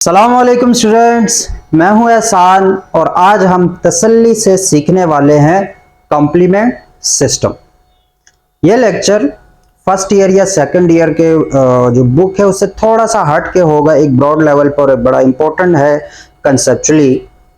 अस्सलाम वालेकुम स्टूडेंट्स, मैं हूं एहसान और आज हम तसल्ली से सीखने वाले हैं कॉम्प्लीमेंट सिस्टम। यह लेक्चर फर्स्ट ईयर या सेकंड ईयर के जो बुक है उससे थोड़ा सा हट के होगा, एक ब्रॉड लेवल पर बड़ा इंपॉर्टेंट है कंसेप्चुअली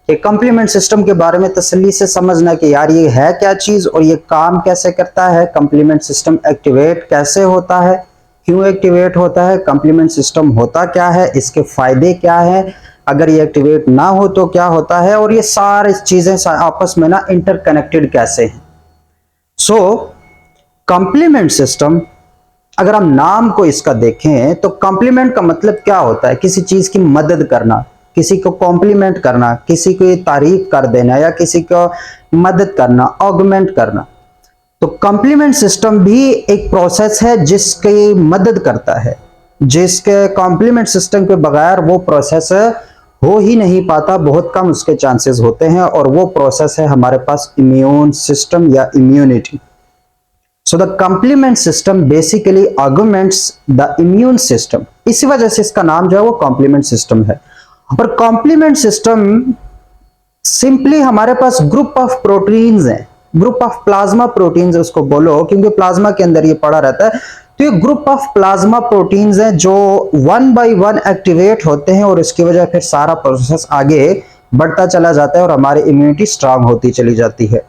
कि कॉम्प्लीमेंट सिस्टम के बारे में तसल्ली से समझना कि यार ये है क्या चीज़ और ये काम कैसे करता है, कॉम्प्लीमेंट सिस्टम एक्टिवेट कैसे होता है, क्यों एक्टिवेट होता है, कॉम्प्लीमेंट सिस्टम होता क्या है, इसके फायदे क्या है, अगर ये एक्टिवेट ना हो तो क्या होता है, और ये सारी चीजें आपस में ना इंटरकनेक्टेड कैसे हैं। सो कॉम्प्लीमेंट सिस्टम, अगर हम नाम को इसका देखें तो कॉम्प्लीमेंट का मतलब क्या होता है? किसी चीज की मदद करना, किसी को कॉम्प्लीमेंट करना, किसी की तारीफ कर देना या किसी को मदद करना, ऑगमेंट करना। तो कॉम्प्लीमेंट सिस्टम भी एक प्रोसेस है जिसकी मदद करता है, जिसके कॉम्प्लीमेंट सिस्टम के बगैर वो प्रोसेस हो ही नहीं पाता, बहुत कम उसके चांसेस होते हैं, और वो प्रोसेस है हमारे पास इम्यून सिस्टम या immunity. So the complement system basically augments the immune system, इसी वजह से इसका नाम जो है वो कॉम्प्लीमेंट सिस्टम है। और कॉम्प्लीमेंट सिस्टम सिंपली हमारे पास ग्रुप ऑफ प्रोटीन्स हैं, ग्रुप ऑफ प्लाज्मा प्रोटीन्स उसको बोलो, क्योंकि प्लाज्मा के अंदर ये पड़ा रहता है। तो ये ग्रुप ऑफ प्लाज्मा प्रोटीन्स हैं जो वन बाय वन एक्टिवेट होते हैं और इसकी वजह फिर सारा प्रोसेस आगे बढ़ता चला जाता है और हमारी इम्यूनिटी स्ट्रांग होती चली जाती है।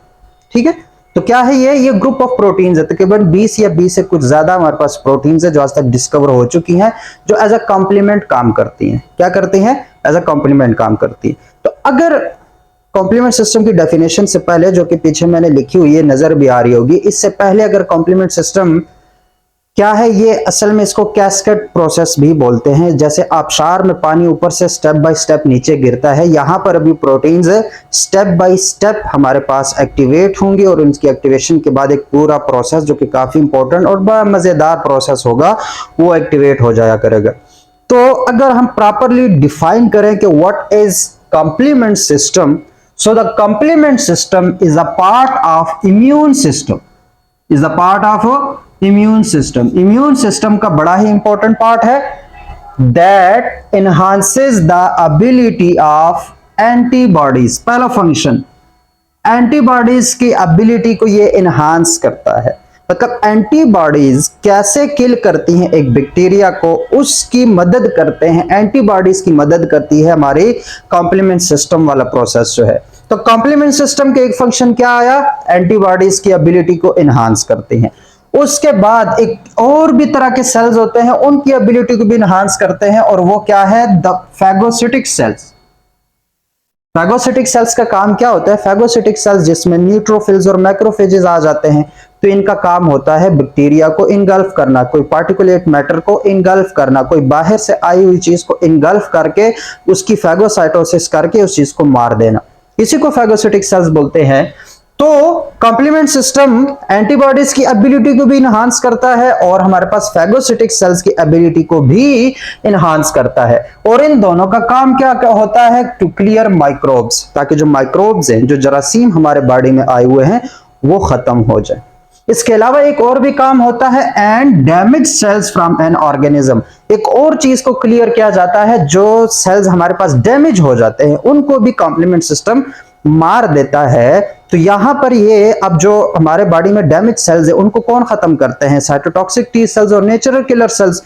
ठीक है, तो क्या है ये ग्रुप ऑफ प्रोटीन्स है, तकरीबन 20 या 20 से कुछ ज्यादा हमारे पास प्रोटीन्स है जो आज तक डिस्कवर हो चुकी हैं, जो एज अ कॉम्प्लीमेंट काम करती हैं। क्या करती हैं? एज अ कॉम्प्लीमेंट काम करती है। तो अगर कॉम्प्लीमेंट सिस्टम की डेफिनेशन से पहले, जो कि पीछे मैंने लिखी हुई है, नजर भी आ रही होगी, इससे पहले अगर कॉम्प्लीमेंट सिस्टम क्या है, ये असल में इसको कैस्केड प्रोसेस भी बोलते हैं। जैसे आबशार में पानी ऊपर से स्टेप बाय स्टेप नीचे गिरता है, यहां पर अभी प्रोटीन्स स्टेप बाय स्टेप हमारे पास एक्टिवेट होंगे और उनकी एक्टिवेशन के बाद एक पूरा प्रोसेस जो कि काफी इंपॉर्टेंट और बड़ा मजेदार प्रोसेस होगा वो एक्टिवेट हो जाया करेगा। तो अगर हम प्रॉपरली डिफाइन करें कि what is complement system, so the complement system is a part of immune system, is a part of immune system। immune system का बड़ा ही important part है that enhances the ability of antibodies। पहला function antibodies की ability को ये enhance करता है। मतलब एंटीबॉडीज कैसे किल करती हैं एक बैक्टीरिया को, उसकी मदद करते हैं, एंटीबॉडीज की मदद करती है हमारी कॉम्प्लीमेंट सिस्टम वाला प्रोसेस जो है। तो कॉम्प्लीमेंट सिस्टम के एक फंक्शन क्या आया? एंटीबॉडीज की एबिलिटी को एनहांस करते हैं। उसके बाद एक और भी तरह के सेल्स होते हैं, उनकी एबिलिटी को भी एनहांस करते हैं, और वो क्या है? The phagocytic cells. Phagocytic cells का काम क्या होता है? फैगोसिटिक सेल्स जिसमें न्यूट्रोफिल्स और मैक्रोफेजेस आ जाते हैं, तो इनका काम होता है बैक्टीरिया को इनगल्फ करना, कोई पार्टिकुलेट मैटर को इनगल्फ करना, कोई बाहर से आई हुई चीज को इनगल्फ करके उसकी फैगोसाइटोसिस करके उस चीज को मार देना, इसी को फैगोसिटिक सेल्स बोलते हैं। तो कॉम्प्लीमेंट सिस्टम एंटीबॉडीज की एबिलिटी को भी इनहांस करता है और हमारे पास फैगोसिटिक सेल्स की एबिलिटी को भी इनहांस करता है। और इन दोनों का काम क्या होता है? टू क्लियर माइक्रोब्स, ताकि जो माइक्रोब्स हैं, जो जरासीम हमारे बॉडी में आए हुए हैं, वो खत्म हो जाए। इसके अलावा एक और भी काम होता है, and damage cells from an organism. एक और चीज को क्लियर किया जाता है, जो सेल्स हमारे पास डैमेज हो जाते हैं उनको भी कॉम्प्लीमेंट सिस्टम मार देता है। तो यहां पर ये अब जो हमारे बॉडी में डैमेज सेल्स है उनको कौन खत्म करते हैं? साइटोटॉक्सिक टी सेल्स और नेचुरल किलर सेल्स।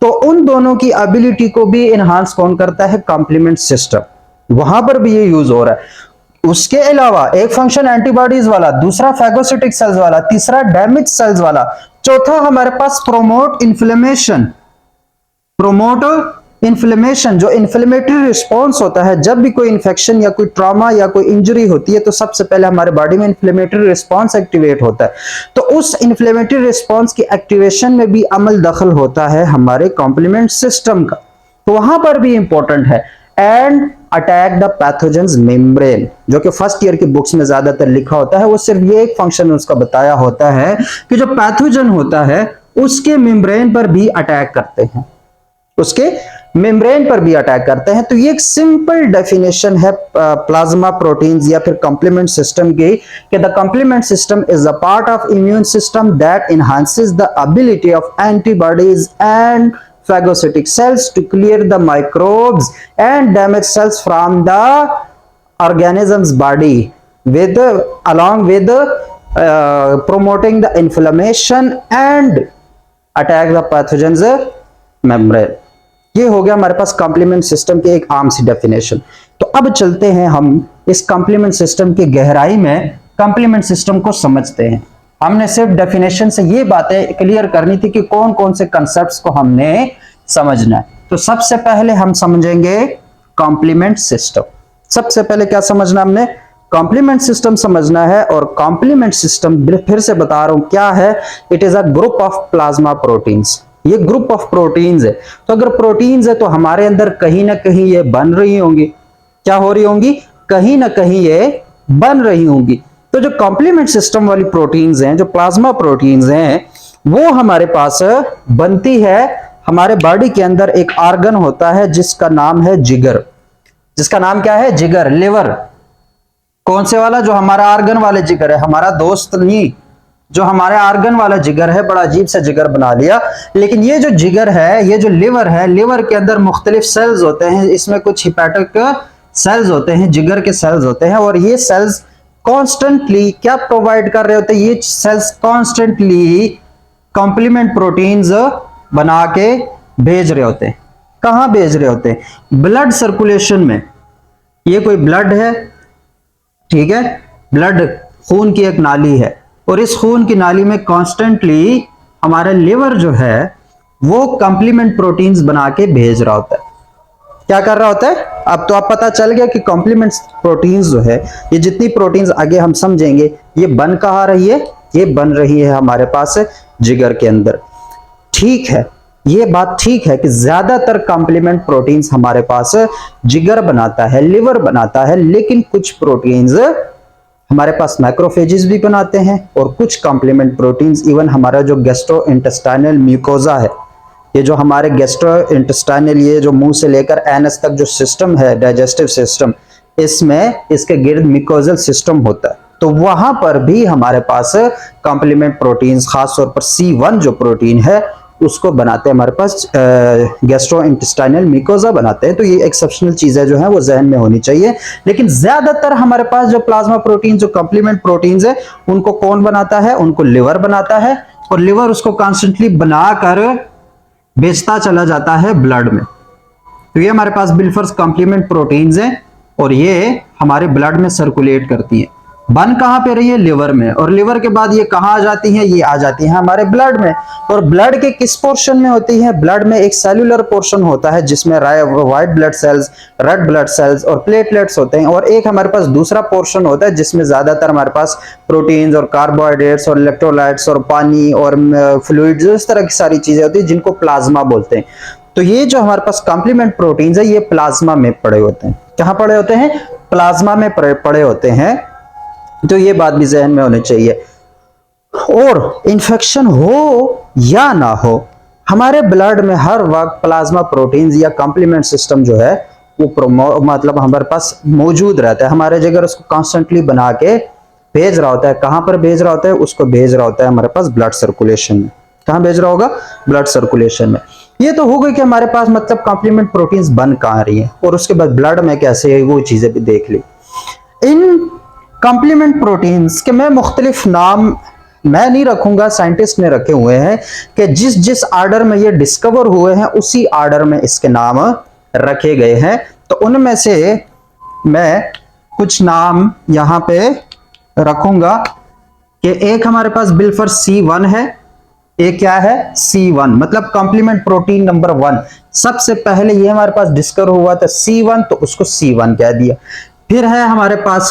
तो उन दोनों की एबिलिटी को भी एनहांस कौन करता है? Complement system. वहां पर भी ये यूज हो रहा है। उसके अलावा एक फंक्शन एंटीबॉडीज वाला, दूसरा फैगोसिटिक सेल्स वाला, तीसरा डैमेज सेल्स वाला, चौथा हमारे पास प्रोमोट इन्फ्लेमेशन। प्रोमोट इन्फ्लेमेशन, जो इन्फ्लेमेटरी रिस्पॉन्स होता है, जब भी कोई इन्फेक्शन या कोई ट्रॉमा या कोई इंजरी होती है तो सबसे पहले हमारे बॉडी में इन्फ्लेमेटरी रिस्पॉन्स एक्टिवेट होता है। तो उस इन्फ्लेमेटरी रिस्पॉन्स की एक्टिवेशन में भी अमल दखल होता है हमारे कॉम्प्लीमेंट सिस्टम का, तो वहां पर भी इंपॉर्टेंट है। And attack the pathogens membrane, जो कि फर्स्ट ईयर की बुक्स में ज्यादातर लिखा होता है, वो सिर्फ ये एक फंक्शन उसका बताया होता है कि जो पैथोजन होता है उसके मेम्ब्रेन पर भी अटैक करते हैं, उसके मेम्ब्रेन पर भी अटैक करते हैं। तो ये एक सिंपल डेफिनेशन है प्लाज्मा प्रोटीन्स या फिर कॉम्प्लीमेंट सिस्टम की, कि the complement system is a part of immune system that enhances the ability of antibodies and phagocytic cells to clear the microbes and damaged cells from the organism's body with along with promoting the inflammation and attack the pathogens membrane। ये हो गया हमारे पास complement system की एक आम सी definition. तो अब चलते हैं हम इस कॉम्प्लीमेंट सिस्टम की गहराई में कॉम्प्लीमेंट सिस्टम को समझते हैं। हमने सिर्फ डेफिनेशन से ये बातें क्लियर करनी थी कि कौन कौन से कंसेप्ट्स को हमने समझना है। तो सबसे पहले हम समझेंगे कॉम्प्लीमेंट सिस्टम। सबसे पहले क्या समझना हमने? कॉम्प्लीमेंट सिस्टम समझना है। और कॉम्प्लीमेंट सिस्टम फिर से बता रहा हूं क्या है। It is a group of plasma proteins. ये ग्रुप ऑफ प्रोटीन्स है। तो अगर प्रोटीन्स है तो हमारे अंदर कहीं ना कहीं ये बन रही होंगी। क्या हो रही होंगी? कहीं ना कहीं ये बन रही होंगी। तो जो कॉम्प्लीमेंट सिस्टम वाली प्रोटीन्स हैं, जो प्लाज्मा प्रोटीन्स हैं, वो हमारे पास बनती है। हमारे बॉडी के अंदर एक ऑर्गन होता है जिसका नाम है जिगर। जिसका नाम क्या है? जिगर, लिवर। कौन से वाला? जो हमारा ऑर्गन वाले जिगर है, हमारा दोस्त नहीं, जो हमारे ऑर्गन वाला जिगर है। बड़ा अजीब सा जिगर बना लिया। लेकिन ये जो जिगर है, ये जो लिवर है, लिवर के अंदर मुख्तलिफ सेल्स होते हैं। इसमें कुछ हिपैटिक सेल्स होते हैं, जिगर के सेल्स होते हैं। और ये सेल्स कॉन्स्टेंटली क्या प्रोवाइड कर रहे होते हैं? ये सेल्स कॉन्स्टेंटली कॉम्प्लीमेंट प्रोटीन्स बना के भेज रहे होते हैं। कहां भेज रहे होते हैं? ब्लड सर्कुलेशन में। ये कोई ब्लड है, ठीक है, ब्लड खून की एक नाली है। और इस खून की नाली में कॉन्स्टेंटली हमारा लिवर जो है वो कॉम्प्लीमेंट प्रोटीन्स बना के भेज रहा होता है। क्या कर रहा होता है? अब तो आप पता चल गया कि कॉम्प्लीमेंट प्रोटीन्स जो है, ये जितनी प्रोटीन्स आगे हम समझेंगे, ये बन कहाँ रही है? ये बन रही है हमारे पास जिगर के अंदर। ठीक है, ये बात ठीक है कि ज्यादातर कॉम्प्लीमेंट प्रोटीन्स हमारे पास जिगर बनाता है, लिवर बनाता है। लेकिन कुछ प्रोटीन्स हमारे पास मैक्रोफेजेस भी बनाते हैं। और कुछ कॉम्प्लीमेंट प्रोटीन्स इवन हमारा जो गैस्ट्रो इंटेस्टाइनल म्यूकोजा है, ये जो हमारे गैस्ट्रो इंटेस्टाइनल, ये जो मुंह से लेकर एनस तक जो सिस्टम है, डाइजेस्टिव सिस्टम, इसमें इसके गिर्द म्यूकोजल सिस्टम होता है। तो वहां पर भी हमारे पास कॉम्प्लीमेंट प्रोटीन्स, खासतौर पर C1 जो प्रोटीन है उसको बनाते हैं हमारे पास गैस्ट्रो इंटेस्टाइनल म्यूकोजा बनाते हैं। तो ये एक्सेप्शनल चीजें जो है वो जहन में होनी चाहिए। लेकिन ज्यादातर हमारे पास जो प्लाज्मा प्रोटीन, जो कॉम्प्लीमेंट प्रोटीन्स है, उनको कौन बनाता है? उनको लिवर बनाता है। और लिवर उसको कॉन्स्टेंटली बनाकर भेजता चला जाता है ब्लड में। तो ये हमारे पास बिलफर्स कॉम्प्लीमेंट प्रोटीन्स हैं और ये हमारे ब्लड में सर्कुलेट करती हैं। बन कहां पे रही है? लिवर में। और लिवर के बाद ये कहां आ जाती हैं? ये आ जाती हैं हमारे ब्लड में। और ब्लड के किस पोर्शन में होती है? ब्लड में एक सेलुलर पोर्शन होता है जिसमें white blood cells, red blood cells और प्लेटलेट्स होते हैं। और एक हमारे पास दूसरा पोर्शन होता है जिसमें ज्यादातर हमारे पास प्रोटीन्स और कार्बोहाइड्रेट्स और इलेक्ट्रोलाइट्स और पानी और फ्लूइड्स, इस तरह की सारी चीजें होती है जिनको प्लाज्मा बोलते हैं। तो ये जो हमारे पास कॉम्प्लीमेंट प्रोटीन्स है, ये प्लाज्मा में पड़े होते हैं। कहां पड़े होते हैं? प्लाज्मा में पड़े होते हैं। तो ये बात भी जहन में होनी चाहिए। और इन्फेक्शन हो या ना हो, हमारे ब्लड में हर वक्त प्लाज्मा प्रोटीन्स या कॉम्प्लीमेंट सिस्टम जो है वो मतलब हमारे पास मौजूद रहता है। हमारे जिगर उसको कॉन्स्टेंटली बना के भेज रहा होता है। कहां पर भेज रहा होता है? उसको भेज रहा होता है हमारे पास ब्लड सर्कुलेशन में। कहां भेज रहा होगा? ब्लड सर्कुलेशन में। ये तो हो गई कि हमारे पास मतलब कॉम्प्लीमेंट प्रोटीन्स बन कहां रही है और उसके बाद ब्लड में कैसे है, वो चीजें भी देख ली। इन कॉम्प्लीमेंट प्रोटीन्स के मैं मुख्तलिफ नाम मैं नहीं रखूंगा, साइंटिस्ट ने रखे हुए हैं कि जिस जिस ऑर्डर में ये डिस्कवर हुए हैं उसी ऑर्डर में इसके नाम रखे गए हैं। तो उनमें से मैं कुछ नाम यहां पे रखूंगा कि एक हमारे पास बिलफर C1 है। एक क्या है? C1 मतलब कॉम्प्लीमेंट प्रोटीन नंबर 1। सबसे पहले ये हमारे पास डिस्कवर हुआ था C1, तो उसको C1 कह दिया। फिर है हमारे पास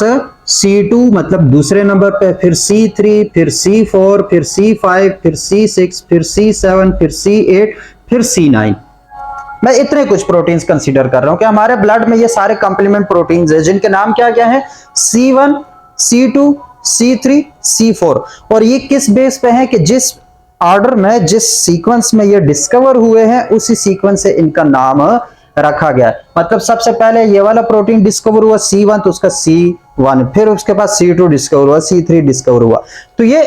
C2 मतलब दूसरे नंबर पे, फिर C3, फिर C4, फिर C5, फिर C6, फिर C7, फिर C8, फिर C9। मैं इतने कुछ प्रोटीन्स कंसीडर कर रहा हूं कि हमारे ब्लड में ये सारे कॉम्प्लीमेंट प्रोटीन्स हैं जिनके नाम क्या क्या है? C1, C2, C3, C4। और ये किस बेस पे है कि जिस ऑर्डर में, जिस सीक्वेंस में ये डिस्कवर हुए हैं उसी सीक्वेंस से इनका नाम रखा गया। मतलब सबसे पहले ये वाला प्रोटीन डिस्कवर हुआ C1, तो उसका C1, फिर उसके बाद C2 डिस्कवर हुआ, C3 डिस्कवर हुआ। तो ये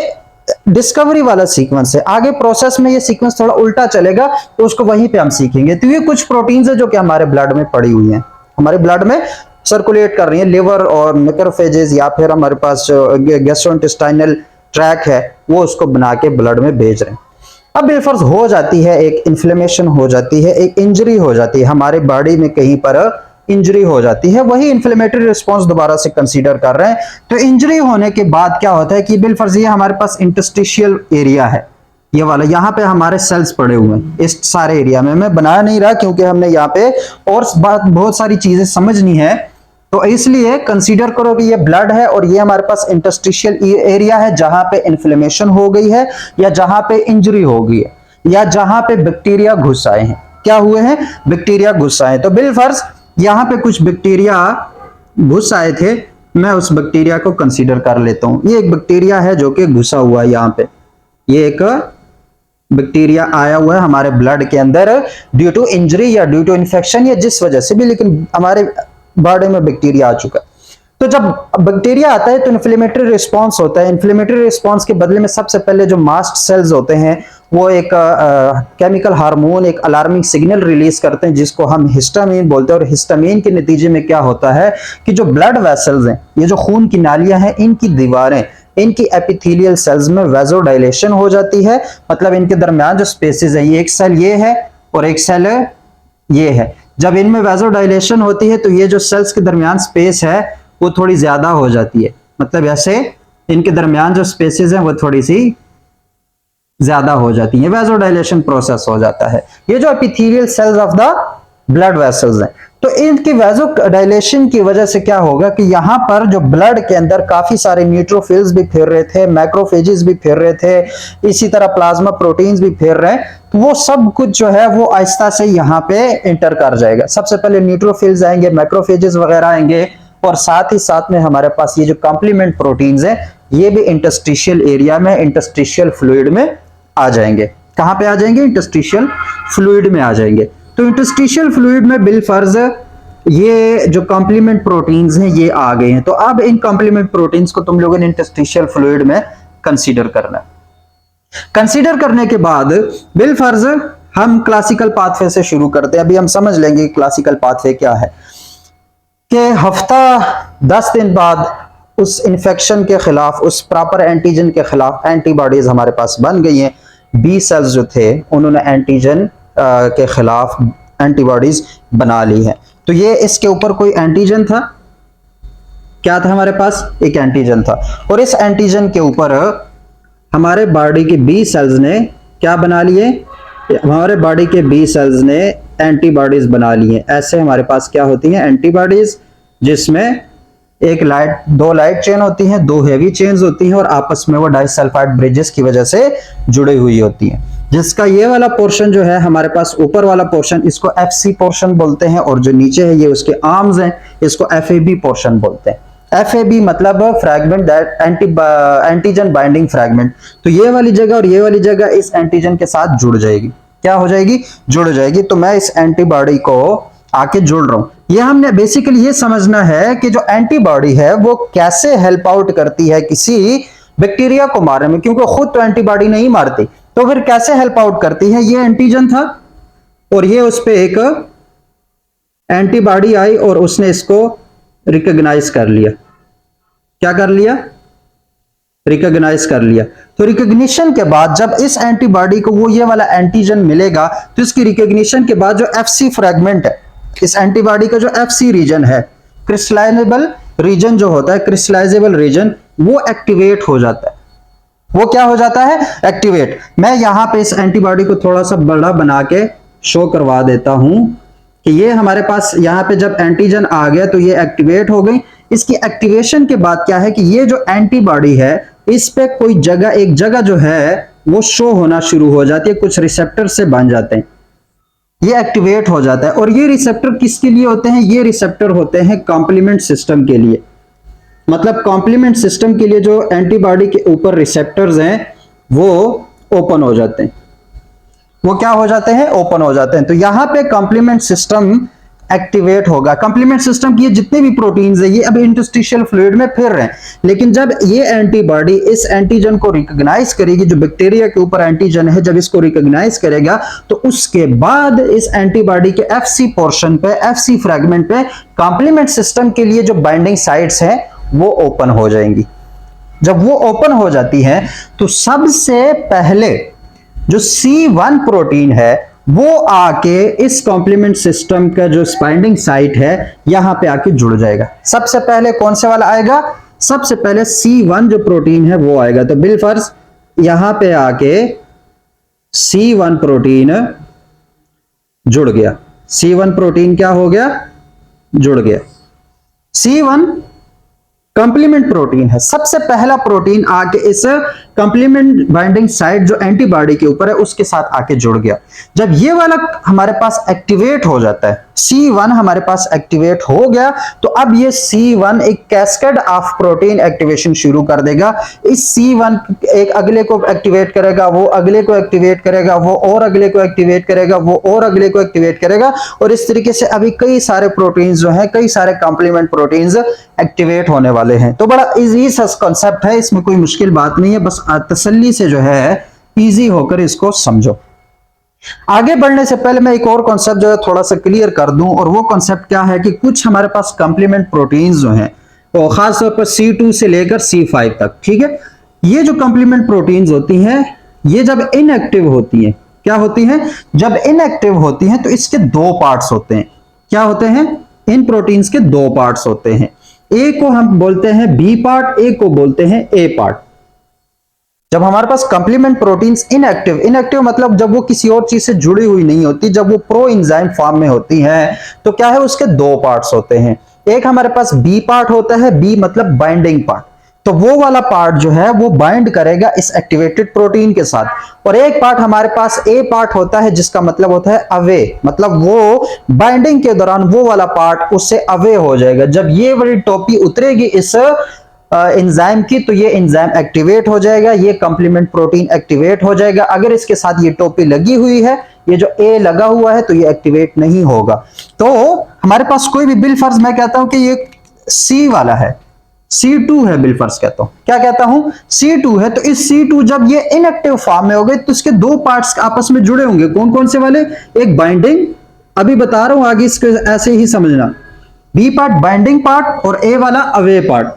डिस्कवरी वाला सीक्वेंस है। आगे प्रोसेस में ये सीक्वेंस थोड़ा उल्टा चलेगा, तो उसको वहीं पे हम सीखेंगे। तो ये कुछ प्रोटीन्स है जो कि हमारे ब्लड में पड़ी हुई हैं, हमारे ब्लड में सर्कुलेट कर रही है। लिवर और मैक्रोफेजेस या फिर हमारे पास जो गैस्ट्रोइंटेस्टाइनल ट्रैक है वो उसको बना के ब्लड में भेज रहे हैं। अब बिलफर्ज हो जाती है, एक इन्फ्लेमेशन हो जाती है, एक इंजरी हो जाती है, हमारे बॉडी में कहीं पर इंजरी हो जाती है, वही इन्फ्लेमेटरी रिस्पॉन्स दोबारा से कंसीडर कर रहे हैं। तो इंजरी होने के बाद क्या होता है कि बिलफर्ज ये हमारे पास इंटरस्टिशियल एरिया है, ये वाला, यहाँ पे हमारे सेल्स पड़े हुए हैं इस सारे एरिया में। मैं बना नहीं रहा क्योंकि हमने यहाँ पे और बहुत सारी चीजें समझनी है, तो इसलिए कंसीडर करो कि ये ब्लड है और ये हमारे पास इंटरस्टिशियल एरिया है जहां पे इन्फ्लेमेशन हो गई है, या जहां पे इंजरी हो गई है, या जहां पे बैक्टीरिया घुस आए हैं। क्या हुए हैं? बैक्टीरिया घुस आए। तो बिलफर्ज यहां पे कुछ बैक्टीरिया घुस आए थे, मैं उस बैक्टीरिया को कंसीडर कर लेता हूं। ये एक बैक्टीरिया है जो कि घुसा हुआ है यहाँ पे, ये एक बैक्टीरिया आया हुआ है हमारे ब्लड के अंदर ड्यू टू इंजरी या ड्यू टू इन्फेक्शन या जिस वजह से भी, लेकिन हमारे बॉडी में बैक्टीरिया आ चुका है। तो जब बैक्टीरिया आता है तो इन्फ्लेमेटरी रिस्पांस होता है। इन्फ्लेमेटरी रिस्पांस के बदले में सबसे पहले जो मास्ट सेल्स होते हैं वो एक केमिकल हार्मोन, एक अलार्मिंग सिग्नल रिलीज करते हैं जिसको हम हिस्टामीन बोलते हैं। और हिस्टामीन के नतीजे में क्या होता है कि जो ब्लड वेसल्स हैं, ये जो खून की नालियां हैं, इनकी दीवारें, इनकी एपिथेलियल सेल्स में वेजोडाइलेशन हो जाती है। मतलब इनके दरमियान जो स्पेसेस है, ये एक सेल ये है और एक सेल ये है। जब इनमें वेजोडाइलेशन होती है तो ये जो सेल्स के दरमियान स्पेस है वो थोड़ी ज्यादा हो जाती है। मतलब ऐसे इनके दरमियान जो स्पेसेस हैं वो थोड़ी सी ज्यादा हो जाती है, वेजोडाइलेशन प्रोसेस हो जाता है। ये जो epithelial cells of the blood vessels हैं, तो इनकी वेजोडाइलेशन की वजह से क्या होगा कि यहां पर जो ब्लड के अंदर काफी सारे न्यूट्रोफिल्स भी फिर रहे थे, मैक्रोफेजेस भी फिर रहे थे, इसी तरह प्लाज्मा प्रोटीन्स भी फिर रहे हैं, तो वो सब कुछ जो है वो आहिस्ता से यहाँ पे इंटर कर जाएगा। सबसे पहले न्यूट्रोफिल्स आएंगे, मैक्रोफेजेस वगैरह आएंगे, और साथ ही साथ में हमारे पास ये जो कॉम्प्लीमेंट प्रोटीन्स हैं ये भी इंटरस्टिशियल एरिया में, इंटरस्टिशियल फ्लूइड में आ जाएंगे। कहां पे आ जाएंगे? इंटरस्टिशियल फ्लूइड में आ जाएंगे। तो इंटरस्टिशियल फ्लूइड में बिलफर्ज ये जो कॉम्प्लीमेंट प्रोटीन्स हैं ये आ गए हैं। तो अब इन कॉम्प्लीमेंट प्रोटीन्स को तुम लोगों ने इंटरस्टिशियल फ्लूइड में कंसीडर करना है। कंसीडर करने के बाद बिलफर्ज हम क्लासिकल पाथवे से शुरू करते हैं। अभी हम समझ लेंगे क्लासिकल पाथवे क्या है कि हफ्ता 10 दिन बाद उस इन्फेक्शन के खिलाफ, उस प्रॉपर एंटीजन के खिलाफ एंटीबॉडीज हमारे पास बन गई हैं। बी सेल्स जो थे उन्होंने एंटीजन के खिलाफ एंटीबॉडीज बना ली है। तो ये इसके ऊपर कोई एंटीजन था, क्या था हमारे पास? एक एंटीजन था, और इस एंटीजन के ऊपर हमारे बॉडी के बी सेल्स ने क्या बना लिए? हमारे बॉडी के बी सेल्स ने एंटीबॉडीज बना ली हैं। ऐसे हमारे पास क्या होती हैं? एंटीबॉडीज, जिसमें एक दो लाइट चेन होती हैं, दो हेवी चेन्स होती हैं, और आपस में वो डाइसल्फाइड ब्रिजेस की वजह से जुड़ी हुई होती हैं। जिसका ये वाला पोर्शन जो है हमारे पास, ऊपर वाला पोर्शन, इसको FC पोर्शन बोलते हैं, और जो नीचे है ये उसके आर्म्स हैं, इसको FAB पोर्शन बोलते हैं। FAB मतलब fragment that antigen binding fragment. तो ये वाली जगह और ये वाली जगह इस एंटीजन के साथ जुड़ जाएगी। क्या हो जाएगी? जुड़ जाएगी। तो मैं इस एंटीबॉडी को आके जोड़ रहा हूं। ये हमने बेसिकली ये समझना है कि जो एंटीबॉडी है वो कैसे हेल्प आउट करती है किसी बैक्टीरिया को मारने में, क्योंकि खुद तो एंटीबॉडी नहीं मारती, तो फिर कैसे हेल्प आउट करती है? ये एंटीजन था और ये उस पे एक एंटीबॉडी आई और उसने इसको रिकॉग्नाइज कर लिया। क्या कर लिया? रिकॉग्नाइज कर लिया। तो रिकॉग्निशन के बाद जब इस एंटीबॉडी को वो ये वाला एंटीजन मिलेगा, तो इसकी रिकॉग्निशन के बाद जो FC फ्रैगमेंट है, इस एंटीबॉडी का जो FC रीजन है, क्रिस्टलाइजेबल रीजन जो होता है, क्रिस्टलाइजेबल रीजन, वो एक्टिवेट हो जाता है। वो क्या हो जाता है? एक्टिवेट। मैं यहां पे इस एंटीबॉडी को थोड़ा सा बड़ा बना के शो करवा देता हूं कि ये हमारे पास यहां पे जब एंटीजन आ गया तो ये एक्टिवेट हो गई। इसकी एक्टिवेशन के बाद क्या है कि ये जो एंटीबॉडी है इस पे कोई जगह, एक जगह जो है वो शो होना शुरू हो जाती है, कुछ रिसेप्टर से बन जाते हैं, ये एक्टिवेट हो जाता है। और ये रिसेप्टर किसके लिए होते हैं? ये रिसेप्टर होते हैं कॉम्प्लीमेंट सिस्टम के लिए। मतलब कॉम्प्लीमेंट सिस्टम के लिए जो एंटीबॉडी के ऊपर रिसेप्टर्स हैं वो ओपन हो जाते हैं। वो क्या हो जाते हैं? ओपन हो जाते हैं। तो यहां पे कॉम्प्लीमेंट सिस्टम एक्टिवेट होगा। कंप्लीमेंट सिस्टम की जितने भी प्रोटीन्स है ये अब इंटरस्टिशियल फ्लूइड में फिर रहे हैं, लेकिन जब ये एंटीबॉडी इस एंटीजन को रिकॉग्नाइज करेगी, जो बैक्टीरिया के ऊपर एंटीजन है, जब इसको रिकॉग्नाइज करेगा तो उसके बाद इस एंटीबॉडी के एफसी पोर्शन पे, एफसी फ्रेगमेंट पे कंप्लीमेंट सिस्टम के लिए जो बाइंडिंग साइट्स हैं वो ओपन हो जाएंगी। जब वो ओपन हो जाती है तो सबसे पहले जो C1 प्रोटीन है वो आके इस कॉम्प्लीमेंट सिस्टम का जो बाइंडिंग साइट है यहां पे आके जुड़ जाएगा। सबसे पहले कौन से वाला आएगा? सबसे पहले C1 जो प्रोटीन है वो आएगा। तो बिलफर्ज यहां पे आके C1 प्रोटीन जुड़ गया। C1 प्रोटीन क्या हो गया? जुड़ गया। C1 कंप्लीमेंट प्रोटीन है। सबसे पहला प्रोटीन आके इस कंप्लीमेंट बाइंडिंग साइट जो एंटीबॉडी के ऊपर है उसके साथ आके जुड़ गया। जब ये वाला हमारे पास एक्टिवेट हो जाता है, C1 हमारे पास एक्टिवेट हो गया, तो अब ये C1 एक कैस्केड ऑफ प्रोटीन एक्टिवेशन शुरू कर देगा। इस C1 एक अगले को एक्टिवेट करेगा, वो अगले को एक्टिवेट करेगा, वो और अगले को एक्टिवेट करेगा, वो और अगले को एक्टिवेट करेगा, और इस तरीके से अभी कई सारे प्रोटीन्स जो हैं, कई सारे कंप्लीमेंट प्रोटीन्स एक्टिवेट होने वाले हैं। तो बड़ा इजी सा कॉन्सेप्ट है, इसमें कोई मुश्किल बात नहीं है, बस तसल्ली से जो है इजी होकर इसको समझो। आगे बढ़ने से पहले मैं एक और कॉन्सेप्ट जो है थोड़ा सा क्लियर कर दूं, और वो कॉन्सेप्ट क्या है कि कुछ हमारे पास कंप्लीमेंट प्रोटीन्स जो हैं तो खास तौर पर C2 से लेकर C5 तक, ठीक है, ये जो कंप्लीमेंट प्रोटीन्स होती हैं ये जब इनएक्टिव होती हैं, क्या होती हैं? जब इनएक्टिव होती हैं तो इसके दो पार्ट्स होते हैं। क्या होते हैं? इन प्रोटीन्स के दो पार्ट्स होते हैं। एक को हम बोलते हैं बी पार्ट, एक को बोलते हैं ए पार्ट। जब हमारे पास कंप्लीमेंट प्रोटीन्स इनएक्टिव, इनएक्टिव मतलब जब वो किसी और चीज से जुड़ी हुई नहीं होती, जब वो प्रो एंजाइम फॉर्म में होती हैं, तो क्या है? उसके दो पार्ट्स होते हैं। एक हमारे पास बी पार्ट होता है, बी मतलब बाइंडिंग पार्ट, तो वो वाला पार्ट जो है वो बाइंड करेगा इस एक्टिवेटेड प्रोटीन के साथ, और एक पार्ट हमारे पास ए पार्ट होता है जिसका मतलब होता है अवे, मतलब वो बाइंडिंग के दौरान वो वाला पार्ट उससे अवे हो जाएगा। जब ये वाली टोपी उतरेगी इस एंजाइम की तो ये एंजाइम एक्टिवेट हो जाएगा, ये कंप्लीमेंट प्रोटीन एक्टिवेट हो जाएगा। अगर इसके साथ ये टोपी लगी हुई है, ये जो ए लगा हुआ है, तो ये एक्टिवेट नहीं होगा। तो हमारे पास कोई भी बिलफर्ज, मैं कहता हूं कि ये सी वाला है, C2 है, बिलफर्ज कहता हूं, क्या कहता हूं? C2 है। तो इस C2 जब ये इनएक्टिव फॉर्म में हो गए तो इसके दो पार्ट्स आपस में जुड़े होंगे। कौन कौन से वाले? एक बाइंडिंग, अभी बता रहा हूं, आगे इसको ऐसे ही समझना, बी पार्ट बाइंडिंग पार्ट और ए वाला अवे पार्ट।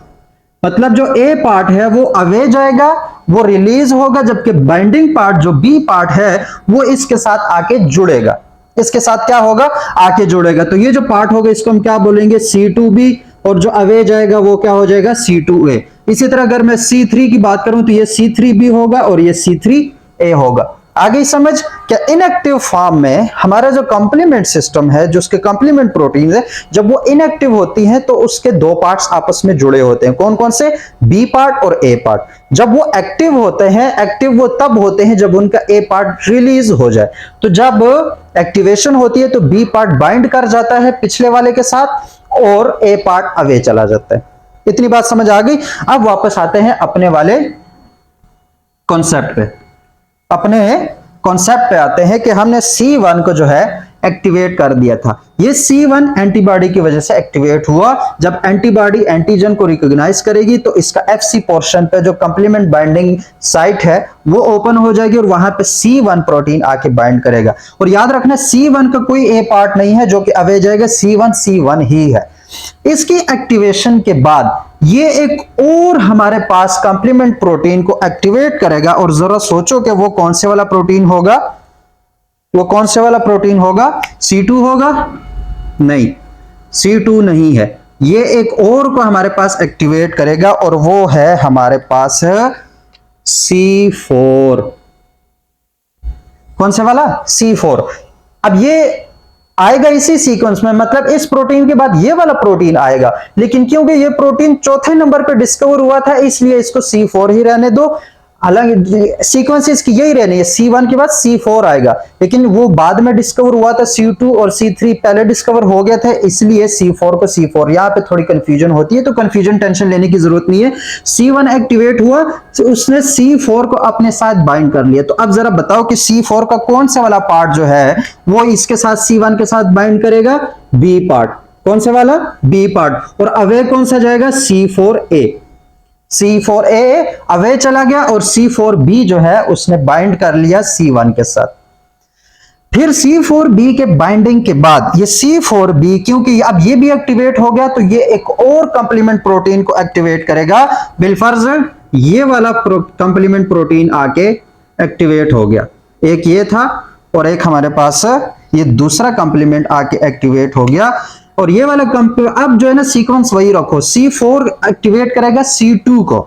मतलब जो ए पार्ट है वो अवे जाएगा, वो रिलीज होगा, जबकि बाइंडिंग पार्ट जो बी पार्ट है वो इसके साथ आके जुड़ेगा। इसके साथ क्या होगा? आके जुड़ेगा। तो ये जो पार्ट होगा इसको हम क्या बोलेंगे? C2B, और जो अवे जाएगा वो क्या हो जाएगा? C2A। इसी तरह अगर मैं C3 की बात करूं तो ये C3B होगा और ये C3A होगा। आगे समझ? क्या इनएक्टिव फॉर्म में हमारा जो कंप्लीमेंट सिस्टम है, जो उसके कंप्लीमेंट प्रोटीन है, जब वो इनएक्टिव होती हैं तो उसके दो पार्ट्स आपस में जुड़े होते हैं। कौन कौन से? बी पार्ट और ए पार्ट। जब वो एक्टिव होते हैं, एक्टिव वो तब होते हैं जब उनका ए पार्ट रिलीज हो जाए। तो जब एक्टिवेशन होती है तो बी पार्ट बाइंड कर जाता है पिछले वाले के साथ और ए पार्ट अवे चला जाता है। इतनी बात समझ आ गई? अब वापस आते हैं अपने वाले कॉन्सेप्ट पे, अपने कॉन्सेप्ट पे आते हैं कि हमने C1 को जो है एक्टिवेट कर दिया था। ये C1 एंटीबॉडी की वजह से एक्टिवेट हुआ। जब एंटीबॉडी एंटीजन को रिकॉग्नाइज करेगी तो इसका FC पोर्शन पे जो कंप्लीमेंट बाइंडिंग साइट है वो ओपन हो जाएगी और वहां पे C1 प्रोटीन आके बाइंड करेगा। और याद रखना C1 का कोई ए पार्ट नहीं है जो कि अवे जाएगा, C1 ही है। इसकी एक्टिवेशन के बाद ये एक और हमारे पास कंप्लीमेंट प्रोटीन को एक्टिवेट करेगा, और जरा सोचो कि वो कौन से वाला प्रोटीन होगा? वो कौन से वाला प्रोटीन होगा? C2 होगा? नहीं, C2 नहीं है। ये एक और को हमारे पास एक्टिवेट करेगा और वो है हमारे पास C4। कौन से वाला? C4। अब ये आएगा इसी सीक्वेंस में, मतलब इस प्रोटीन के बाद ये वाला प्रोटीन आएगा, लेकिन क्योंकि ये प्रोटीन चौथे नंबर पे डिस्कवर हुआ था इसलिए इसको C4 ही रहने दो। हालांकि सीक्वेंसेस की यही रहनी है, C1 के बाद C4 आएगा, लेकिन वो बाद में डिस्कवर हुआ था, C2 और C3 पहले डिस्कवर हो गया था, इसलिए C4 को C4, यहाँ पे थोड़ी कंफ्यूजन होती है, तो कंफ्यूजन टेंशन लेने की जरूरत नहीं है। C1 एक्टिवेट हुआ तो उसने C4 को अपने साथ बाइंड कर लिया। तो अब जरा बताओ कि C4 का कौन सा वाला पार्ट जो है वो इसके साथ C1 के साथ बाइंड करेगा? B part. कौन सा वाला? B part. और अवे कौन सा जाएगा? C4A। C4A अवे चला गया और C4B जो है उसने बाइंड कर लिया C1 के साथ। फिर C4B के बाइंडिंग के बाद ये C4B, क्योंकि अब ये भी एक्टिवेट हो गया, तो ये एक और कंप्लीमेंट प्रोटीन को एक्टिवेट करेगा। बिलफर्ज ये वाला कंप्लीमेंट प्रोटीन आके एक्टिवेट हो गया। एक ये था और एक हमारे पास ये दूसरा कंप्लीमेंट आके एक्टिवेट हो गया। और ये वाला अब जो है ना सीक्वेंस वही रखो, C4 एक्टिवेट करेगा C2 को।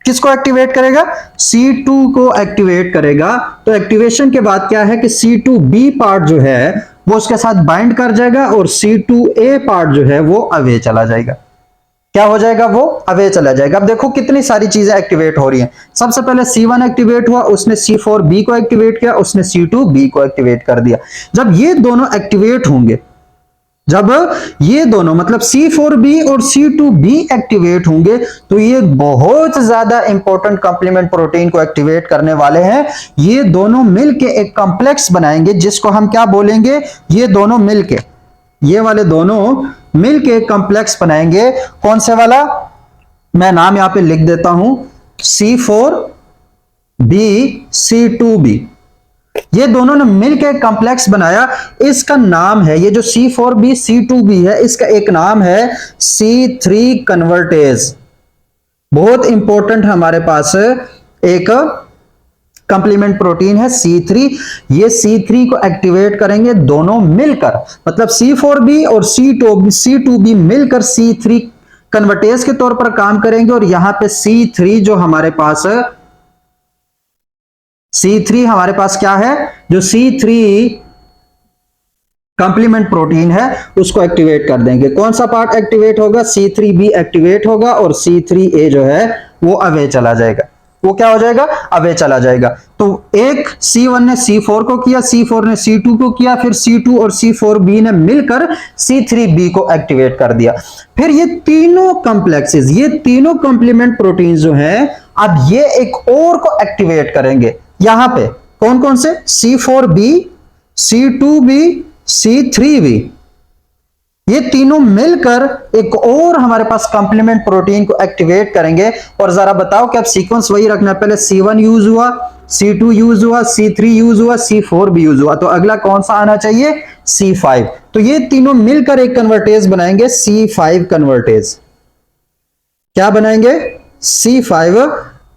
किसको एक्टिवेट करेगा? C2 को एक्टिवेट करेगा। तो एक्टिवेशन के बाद क्या है कि C2B पार्ट जो है वो उसके साथ बाइंड कर जाएगा और C2A पार्ट जो है वो अवे चला जाएगा। क्या हो जाएगा? वो अवे चला जाएगा। अब देखो कितनी सारी चीजें एक्टिवेट हो रही हैं। सबसे पहले C1 एक्टिवेट हुआ, उसने C4B को एक्टिवेट किया, उसने C2B को एक्टिवेट कर दिया। जब ये दोनों एक्टिवेट होंगे, जब ये दोनों मतलब C4B और C2B एक्टिवेट होंगे, तो ये बहुत ज्यादा इंपॉर्टेंट कंप्लीमेंट प्रोटीन को एक्टिवेट करने वाले हैं। ये दोनों मिलके एक कॉम्प्लेक्स बनाएंगे जिसको हम क्या बोलेंगे? ये दोनों मिलके, ये वाले दोनों मिलके कॉम्प्लेक्स बनाएंगे। कौन से वाला? मैं नाम यहां पे लिख देता हूं, C4B C2B। ये दोनों ने मिलकर कॉम्प्लेक्स बनाया। इसका नाम है, ये जो C4B C2B है, इसका एक नाम है C3 कन्वर्टेज। बहुत इंपॉर्टेंट हमारे पास एक कंप्लीमेंट प्रोटीन है C3। ये C3 को एक्टिवेट करेंगे दोनों मिलकर, मतलब C4B और C2B मिलकर C3 कन्वर्टेज के तौर पर काम करेंगे। और यहां पे C3 जो हमारे पास C3 हमारे पास क्या है? जो C3 कंप्लीमेंट प्रोटीन है उसको एक्टिवेट कर देंगे। कौन सा पार्ट एक्टिवेट होगा? C3B एक्टिवेट होगा और C3A जो है वो अवे चला जाएगा। वो क्या हो जाएगा? अवे चला जाएगा। तो एक C1 ने C4 को किया, C4 ने C2 को किया, फिर C2 और C4B ने मिलकर C3B को एक्टिवेट कर दिया। फिर ये तीनों कॉम्प्लेक्सेस, ये तीनों कंप्लीमेंट प्रोटीन जो हैं, अब ये एक और को एक्टिवेट करेंगे। यहां पे कौन कौन से? C4B C2B C3B, ये तीनों मिलकर एक और हमारे पास कंप्लीमेंट प्रोटीन को एक्टिवेट करेंगे। और जरा बताओ कि अब सीक्वेंस वही रखना है, पहले C1 यूज हुआ, C2 यूज हुआ, C3 यूज हुआ, C4 भी यूज हुआ, तो अगला कौन सा आना चाहिए? C5। तो ये तीनों मिलकर एक कन्वर्टेज बनाएंगे, C5 कन्वर्टेज। क्या बनाएंगे? C5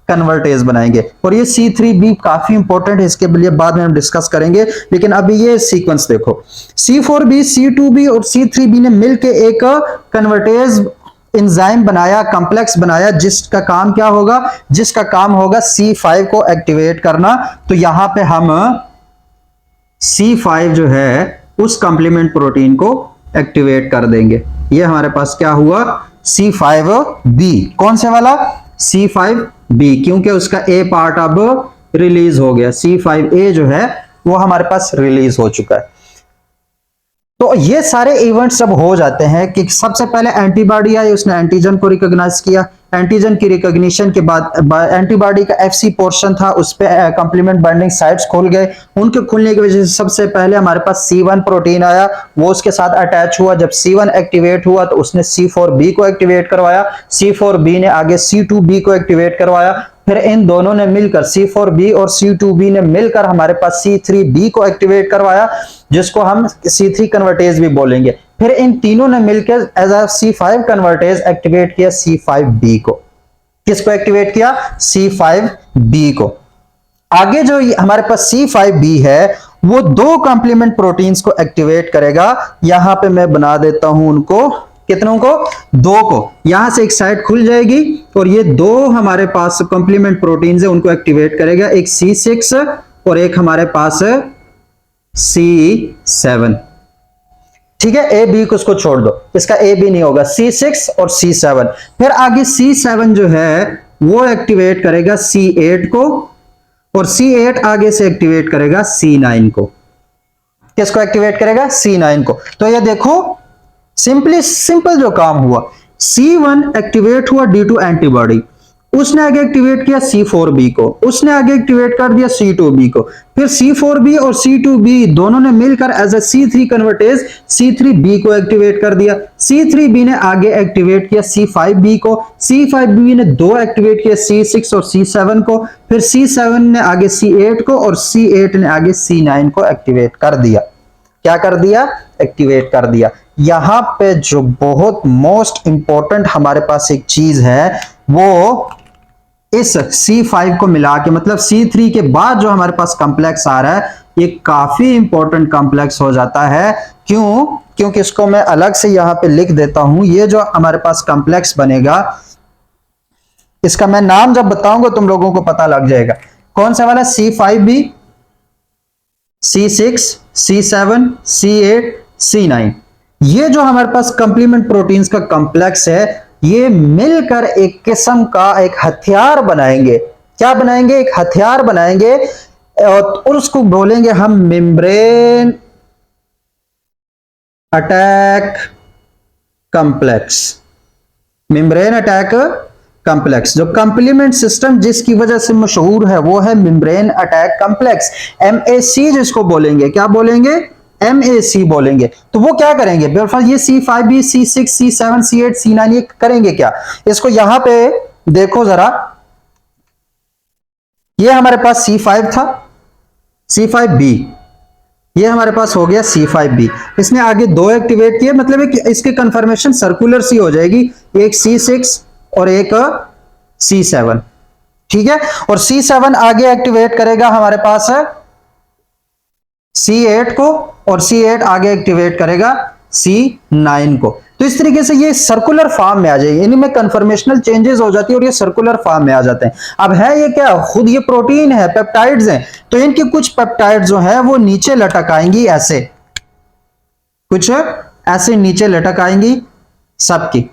कन्वर्टेज बनाएंगे। और ये C3B काफी इंपॉर्टेंट है, इसके लिए बाद में हम डिस्कस करेंगे, लेकिन अभी ये सीक्वेंस देखो, C4B C2B और C3B ने मिलकर एक कन्वर्टेज एंजाइम बनाया, कॉम्प्लेक्स बनाया, जिसका काम क्या होगा? जिसका काम होगा C5 को एक्टिवेट करना। तो यहां पे हम C5 जो है उस कंप्लीमेंट प्रोटीन को एक्टिवेट कर देंगे। ये हमारे पास क्या हुआ? C5B। कौन से वाला? C5B, क्योंकि उसका A पार्ट अब रिलीज हो गया। C5A जो है वो हमारे पास रिलीज हो चुका है। तो ये सारे इवेंट्स जब हो जाते हैं कि सबसे पहले एंटीबॉडी आई, उसने एंटीजन को रिकॉग्नाइज किया, एंटीजन की रिकॉग्निशन के बाद एंटीबॉडी का FC पोर्शन था, उस पे कंप्लीमेंट बाइंडिंग साइट्स खुल गए। उनके खुलने की वजह से सबसे पहले हमारे पास C1 प्रोटीन आया, वो उसके साथ अटैच हुआ। जब C1 एक्टिवेट हुआ तो उसने C4B को एक्टिवेट करवाया, C4B ने आगे C2B को एक्टिवेट करवाया, फिर इन दोनों ने मिलकर C4B और C2B ने मिलकर हमारे पास C3B को एक्टिवेट करवाया, जिसको हम C3 कन्वर्टेज भी बोलेंगे। फिर इन तीनों ने मिलकर as a C5 convertase activate किया C5B को। किसको एक्टिवेट किया? C5B को। आगे जो हमारे पास C5B है वो दो कंप्लीमेंट प्रोटीन्स को एक्टिवेट करेगा। यहां पे मैं बना देता हूं उनको, कितनों को? दो को। यहां से एक साइड खुल जाएगी और ये दो हमारे पास कंप्लीमेंट प्रोटीन्स है, उनको एक्टिवेट करेगा, एक C6 और एक हमारे पास C7। ठीक है, A B को उसको छोड़ दो, इसका A B नहीं होगा, C6 और C7। फिर आगे C7 जो है वो एक्टिवेट करेगा C8 को, और C8 आगे से एक्टिवेट करेगा C9 को। किसको एक्टिवेट करेगा? C9 को। तो ये देखो सिंपल जो काम हुआ, C1 एक्टिवेट हुआ ड्यू टू एंटीबॉडी, उसने आगे एक्टिवेट किया C4b को, उसने आगे एक्टिवेट कर दिया C2b को, फिर C4b और C2b दोनों ने मिलकर as a C3 convertase C3b को एक्टिवेट कर दिया। C3b ने आगे एक्टिवेट किया C5b को, C5b ने दो एक्टिवेट किया C6 और C7 को, फिर C7 ने आगे C8 को, और C8 ने आगे C9 को एक्टिवेट कर दिया। क्या कर दिया? एक्टिवेट कर दिया। यहां पे जो बहुत मोस्ट इंपॉर्टेंट हमारे पास एक चीज है, वो इस C5 को मिला के, मतलब C3 के बाद जो हमारे पास कॉम्प्लेक्स आ रहा है, ये काफी इंपॉर्टेंट कॉम्प्लेक्स हो जाता है। क्यों? क्योंकि इसको मैं अलग से यहां पे लिख देता हूं। ये जो हमारे पास कॉम्प्लेक्स बनेगा, इसका मैं नाम जब बताऊंगा तुम लोगों को पता लग जाएगा। कौन सा वाला? C5b, C6, C7, C8, C9। ये जो हमारे पास कंप्लीमेंट प्रोटीन्स का कॉम्प्लेक्स है, ये मिलकर एक किस्म का एक हथियार बनाएंगे। क्या बनाएंगे? एक हथियार बनाएंगे, और उसको बोलेंगे हम membrane attack complex. Membrane attack complex. जो कंप्लीमेंट सिस्टम जिसकी वजह से मशहूर है, वो है मेम्ब्रेन अटैक कॉम्प्लेक्स, MAC जिसको बोलेंगे। क्या बोलेंगे? MAC बोलेंगे। तो वो क्या करेंगे? ये C5b, C6, C7, C8, C9 ये करेंगे क्या? इसको यहां पे देखो जरा, ये हमारे पास C5 था, C5b, ये हमारे पास हो गया C5b। इसने आगे दो एक्टिवेट किए, मतलब इसकी कंफर्मेशन सर्कुलर सी हो जाएगी, एक C6 और एक C7। ठीक है, और C7 आगे एक्टिवेट करेगा हमारे पास है C8 को, और C8 आगे एक्टिवेट करेगा C9 को। तो इस तरीके से ये सर्कुलर फॉर्म में आ जाएगी, इनमें कन्फर्मेशनल चेंजेस हो जाती है और ये सर्कुलर फॉर्म में आ जाते हैं। अब है ये क्या? खुद ये प्रोटीन है, पेप्टाइड्स हैं, तो इनकी कुछ पेप्टाइड जो है वो नीचे लटक आएंगी, ऐसे कुछ ऐसे नीचे लटक आएंगी सबकी,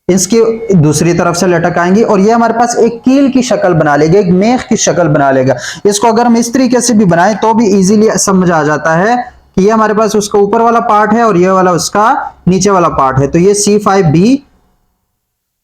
इसकी दूसरी तरफ से लटक आएंगी, और ये हमारे पास एक कील की शक्ल बना लेगा, एक मेख की शक्ल बना लेगा। इसको अगर हम इस तरीके से भी बनाएं तो भी इजीली समझ आ जाता है कि ये हमारे पास उसका ऊपर वाला पार्ट है और ये वाला उसका नीचे वाला पार्ट है। तो ये C5b,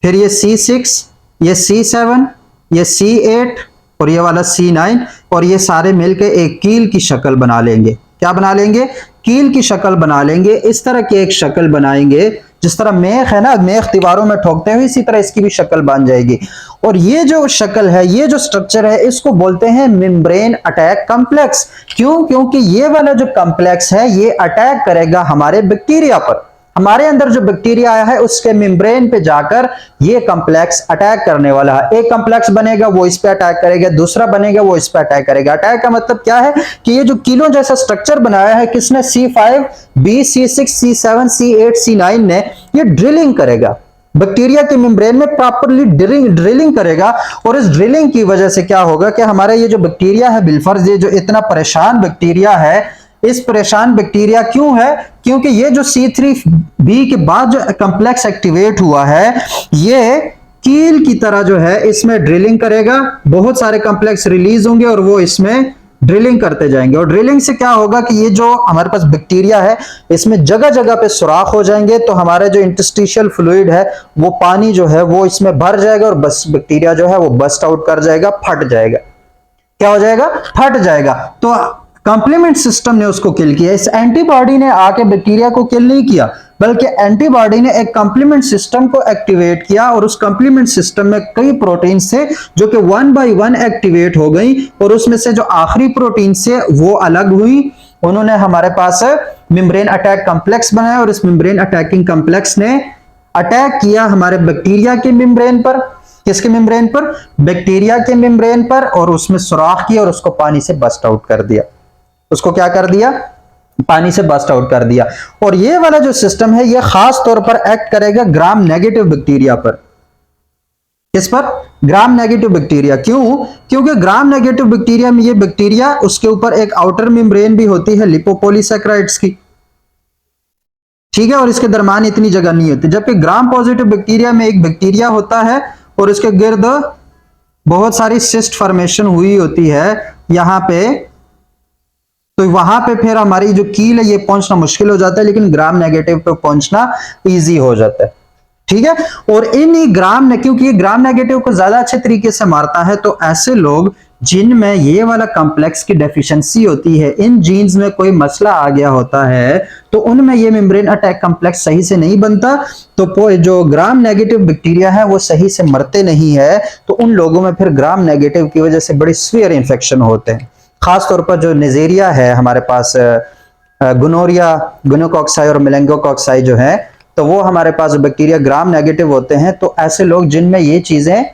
फिर ये C6, ये C7, ये C8 और ये वाला C9, और ये सारे मिलकर एक कील की शक्ल बना लेंगे। क्या बना लेंगे? कील की शक्ल बना लेंगे। इस तरह की एक शक्ल बनाएंगे, जिस तरह मेख है ना, मेख दीवारों में ठोकते हुए, इसी तरह इसकी भी शक्ल बन जाएगी। और ये जो शक्ल है, ये जो स्ट्रक्चर है, इसको बोलते हैं मेम्ब्रेन अटैक कॉम्प्लेक्स। क्यों? क्योंकि ये वाला जो कॉम्प्लेक्स है, ये अटैक करेगा हमारे बैक्टीरिया पर। हमारे अंदर जो बैक्टीरिया आया है उसके मेम्ब्रेन पे जाकर ये कॉम्प्लेक्स अटैक करने वाला है। एक कॉम्प्लेक्स बनेगा वो इस पे अटैक करेगा, दूसरा बनेगा वो इस पे अटैक करेगा। अटैक का मतलब क्या है? कि ये जो किलो जैसा स्ट्रक्चर बनाया है किसने? C5b, C6, C7, C8, C9 ने, ये ड्रिलिंग करेगा बैक्टीरिया के मेम्ब्रेन में, प्रॉपरली ड्रिलिंग करेगा। और इस ड्रिलिंग की वजह से क्या होगा कि हमारा ये जो बैक्टीरिया है बिलफर्ज, ये जो इतना परेशान बैक्टीरिया है, इस परेशान बैक्टीरिया क्यों है? क्योंकि ये जो C3b के बाद जो कॉम्प्लेक्स एक्टिवेट हुआ है, ये कील की तरह जो है इसमें ड्रिलिंग करेगा, बहुत सारे कॉम्प्लेक्स रिलीज होंगे और वो इसमें ड्रिलिंग करते जाएंगे। और ड्रिलिंग से क्या होगा कि ये जो हमारे पास बैक्टीरिया है, इसमें जगह जगह पे सुराख हो जाएंगे, तो हमारा जो इंटरस्टिशियल फ्लूइड है, वो पानी जो है वो इसमें भर जाएगा, और बस बैक्टीरिया जो है वो बस्ट आउट कर जाएगा, फट जाएगा। क्या हो जाएगा? फट जाएगा। तो कॉम्प्लीमेंट सिस्टम ने उसको किल किया। इस एंटीबॉडी ने आके बैक्टीरिया को किल नहीं किया, बल्कि एंटीबॉडी ने एक कॉम्प्लीमेंट सिस्टम को एक्टिवेट किया, और उस कॉम्प्लीमेंट सिस्टम में कई प्रोटीन्स थे जो कि 1 बाय 1 एक्टिवेट हो गई, और उसमें से जो आखिरी प्रोटीन से वो अलग हुई। उन्होंने हमारे पास मेम्ब्रेन अटैक कॉम्प्लेक्स बनाया, और इस मेम्ब्रेन अटैकिंग कॉम्प्लेक्स ने अटैक किया हमारे बैक्टीरिया के मेम्ब्रेन पर। किसके मेम्ब्रेन पर? बैक्टीरिया के मेम्ब्रेन पर, और उसमें सुराख किया और उसको पानी से बस्ट आउट कर दिया। उसको क्या कर दिया? पानी से बस्ट आउट कर दिया। और ये वाला जो सिस्टम है, ये खास तौर पर एक्ट करेगा ग्राम नेगेटिव बैक्टीरिया पर। किस पर? Gram negative bacteria. क्यों? क्योंकि ग्राम नेगेटिव बैक्टीरिया में ये बैक्टीरिया, उसके ऊपर एक आउटर मेम्ब्रेन भी होती है लिपोपॉलीसैकेराइड्स की, ठीक है, और इसके दरमियान इतनी जगह नहीं होती। जबकि ग्राम पॉजिटिव बैक्टीरिया में एक बैक्टीरिया होता है, और इसके गिर्द बहुत सारी सिस्ट फॉर्मेशन हुई होती है यहां पे, तो वहां पे फिर हमारी जो कील है ये पहुंचना मुश्किल हो जाता है, लेकिन ग्राम नेगेटिव पे पहुंचना इजी हो जाता है। ठीक है, और इन ग्राम ने, क्योंकि ये ग्राम नेगेटिव को ज्यादा अच्छे तरीके से मारता है, तो ऐसे लोग जिनमें ये वाला कॉम्प्लेक्स की डेफिशिएंसी होती है, इन जीन्स में कोई मसला आ गया होता है, तो उनमें ये मेम्ब्रेन अटैक कॉम्प्लेक्स सही से नहीं बनता, तो जो ग्राम नेगेटिव बैक्टीरिया है वो सही से मरते नहीं है, तो उन लोगों में फिर ग्राम नेगेटिव की वजह से बड़ी सीवियर इंफेक्शन होते हैं। खासतौर पर जो नेजेरिया है हमारे पास, गुनोरिया, गुनोकॉक्साई और मेलेंगोकॉक्साई जो है, तो वो हमारे पास बैक्टीरिया ग्राम नेगेटिव होते हैं। तो ऐसे लोग जिनमें ये चीजें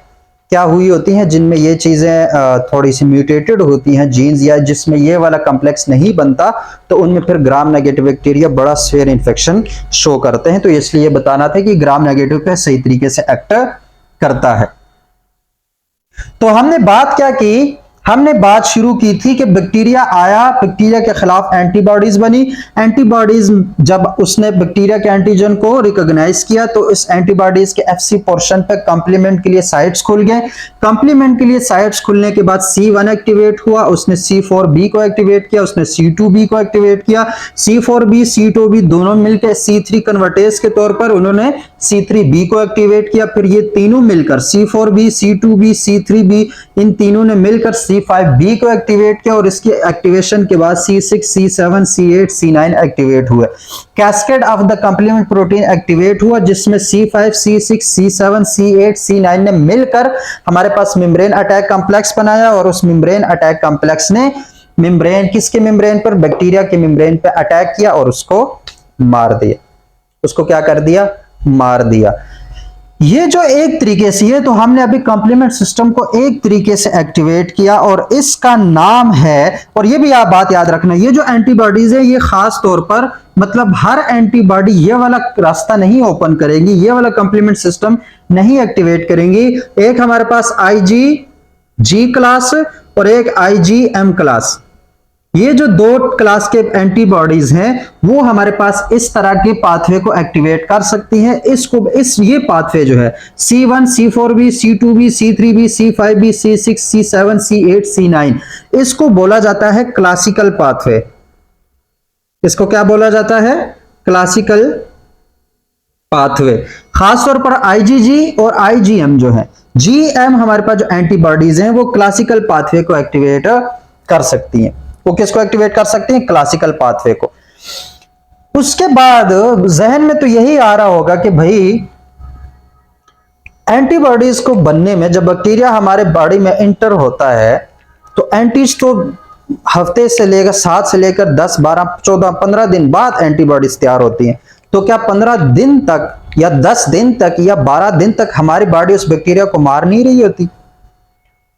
क्या हुई होती हैं, जिनमें ये चीजें थोड़ी सी म्यूटेटेड होती हैं जीन्स, या जिसमें ये वाला कॉम्प्लेक्स नहीं बनता, तो उनमें फिर ग्राम नेगेटिव बैक्टीरिया बड़ा सीवियर इंफेक्शन शो करते हैं। तो इसलिए बताना था कि ग्राम नेगेटिव पे सही तरीके से एक्ट करता है। तो हमने बात क्या की, हमने बात शुरू की थी कि बैक्टीरिया आया, बैक्टीरिया के खिलाफ एंटीबॉडीज बनी, एंटीबॉडीज जब उसने बैक्टीरिया के एंटीजन को रिकॉग्नाइज किया, तो इस एंटीबॉडीज के एफसी पोर्शन पे कंप्लीमेंट के लिए साइट्स खुल गए। कंप्लीमेंट के लिए साइट्स खुलने के बाद C1 एक्टिवेट हुआ, उसने C4b को एक्टिवेट किया, उसने C2b को एक्टिवेट किया, C4b C2b दोनों मिलकर C3 कन्वर्टेज के तौर पर उन्होंने C3b को एक्टिवेट किया। फिर ये तीनों मिलकर C4b C2b C3b, इन तीनों ने मिलकर C5b को एक्टिवेट किया, और इसकी एक्टिवेशन के बाद C6 C7 C8 C9 activate हुए। Cascade of the complement protein activate हुआ, जिसमें C5 C6 C7 C8 C9 ने मिलकर हमारे पास मेम्ब्रेन अटैक कॉम्प्लेक्स बनाया, और उस मेम्ब्रेन अटैक कॉम्प्लेक्स ने मेम्ब्रेन, किसके मेम्ब्रेन पर, बैक्टीरिया के मेम्ब्रेन पर अटैक किया और उसको मार दिया। उसको क्या कर दिया, मार दिया। ये जो एक तरीके से, ये तो हमने अभी कॉम्प्लीमेंट सिस्टम को एक तरीके से एक्टिवेट किया, और इसका नाम है, और ये भी आप बात याद रखना, ये जो एंटीबॉडीज है ये खास तौर पर, मतलब हर एंटीबॉडी ये वाला रास्ता नहीं ओपन करेंगी, ये वाला कॉम्प्लीमेंट सिस्टम नहीं एक्टिवेट करेंगी। एक हमारे पास IgG क्लास और एक IgM क्लास, ये जो दो क्लास के एंटीबॉडीज हैं वो हमारे पास इस तरह के पाथवे को एक्टिवेट कर सकती हैं। ये पाथवे जो है C1 C4b C2b C3b C5b C6 C7 C8 C9, इसको बोला जाता है क्लासिकल पाथवे। इसको क्या बोला जाता है, क्लासिकल पाथवे। खासतौर पर IgG और IgM जो है, GM हमारे पास जो एंटीबॉडीज हैं वो क्लासिकल पाथवे को एक्टिवेट कर सकती हैं। वो किसको एक्टिवेट कर सकते हैं, क्लासिकल पाथवे को। उसके बाद जहन में तो यही आ रहा होगा कि भाई एंटीबॉडीज को बनने में, जब बैक्टीरिया हमारे बॉडी में इंटर होता है, तो एंटीज तो हफ्ते से लेकर 7 से लेकर 10 12 14 15 दिन बाद एंटीबॉडीज तैयार होती हैं। तो क्या 15 दिन तक या 10 दिन तक या 12 दिन तक हमारी बॉडी उस बैक्टीरिया को मार नहीं रही होती?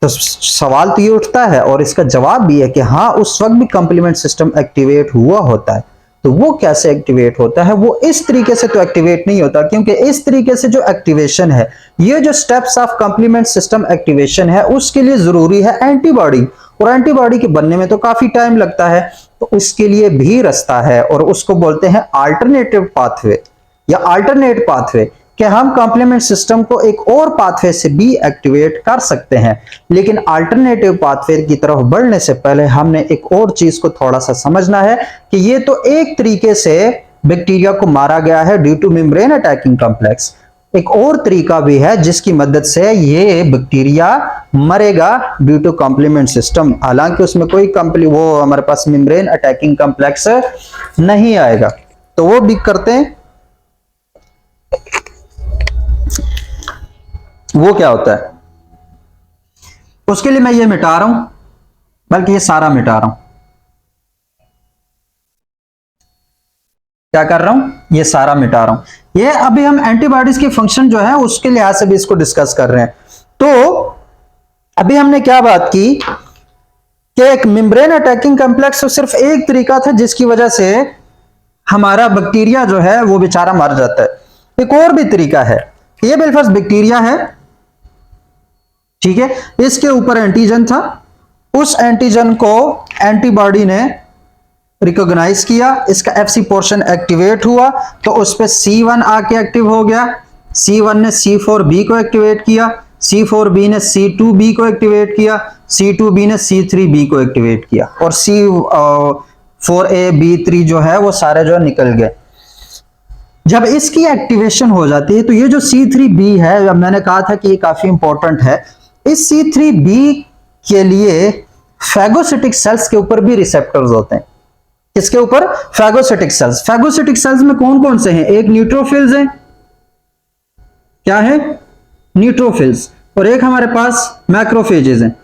तो सवाल तो ये उठता है, और इसका जवाब भी है कि हाँ, उस वक्त भी कंप्लीमेंट सिस्टम एक्टिवेट हुआ होता है। तो वो कैसे एक्टिवेट होता है, वो इस तरीके से तो एक्टिवेट नहीं होता, क्योंकि इस तरीके से जो एक्टिवेशन है, ये जो steps of complement system activation है, उसके लिए जरूरी है एंटीबॉडी, और एंटीबॉडी के बनने में तो काफी टाइम लगता है। तो उसके लिए भी रास्ता है, और उसको बोलते हैं अल्टरनेटिव पाथवे या अल्टरनेट पाथवे, कि हम कंप्लीमेंट सिस्टम को एक और पाथवे से भी एक्टिवेट कर सकते हैं। लेकिन अल्टरनेटिव पाथवे की तरफ बढ़ने से पहले हमने एक और चीज को थोड़ा सा समझना है कि ये तो एक तरीके से बैक्टीरिया को मारा गया है due two membrane attacking complex, एक और तरीका भी है जिसकी मदद से ये बैक्टीरिया मरेगा ड्यू टू कंप्लीमेंट सिस्टम। हालांकि उसमें कोई वो हमारे पास मेम्ब्रेन अटैकिंग कॉम्प्लेक्स नहीं आएगा। तो वो भी करते हैं। वो क्या होता है, उसके लिए मैं ये मिटा रहा हूं, बल्कि ये सारा मिटा रहा हूं। क्या कर रहा हूं, ये सारा मिटा रहा हूं। ये अभी हम एंटीबॉडीज की फंक्शन जो है उसके लिहाज से भी इसको डिस्कस कर रहे हैं। तो अभी हमने क्या बात की कि एक मेम्ब्रेन अटैकिंग कॉम्प्लेक्स तो सिर्फ एक तरीका था जिसकी वजह से हमारा बैक्टीरिया जो है वो बेचारा मर जाता है। एक और भी तरीका है, ये बिलफर्ज बैक्टीरिया है, ठीक है, इसके ऊपर एंटीजन था, उस एंटीजन को एंटीबॉडी ने रिकॉग्नाइज किया, इसका एफसी पोर्शन एक्टिवेट हुआ, तो उस पे C1 आके एक्टिव हो गया, C1 ने C4b को एक्टिवेट किया, C4b ने C2b को एक्टिवेट किया, C2b ने C3b को एक्टिवेट किया और C4a B3 जो है वो सारे जो निकल गए। जब इसकी एक्टिवेशन हो जाती है तो ये जो C3b है, जब मैंने कहा था कि ये काफी इंपॉर्टेंट है, इस C3b के लिए फैगोसिटिक सेल्स के ऊपर भी रिसेप्टर्स होते हैं। किसके ऊपर? Phagocytic cells. फैगोसिटिक सेल्स में कौन कौन से हैं? एक न्यूट्रोफिल्स हैं, क्या है? न्यूट्रोफिल्स। और एक हमारे पास मैक्रोफेजेस हैं।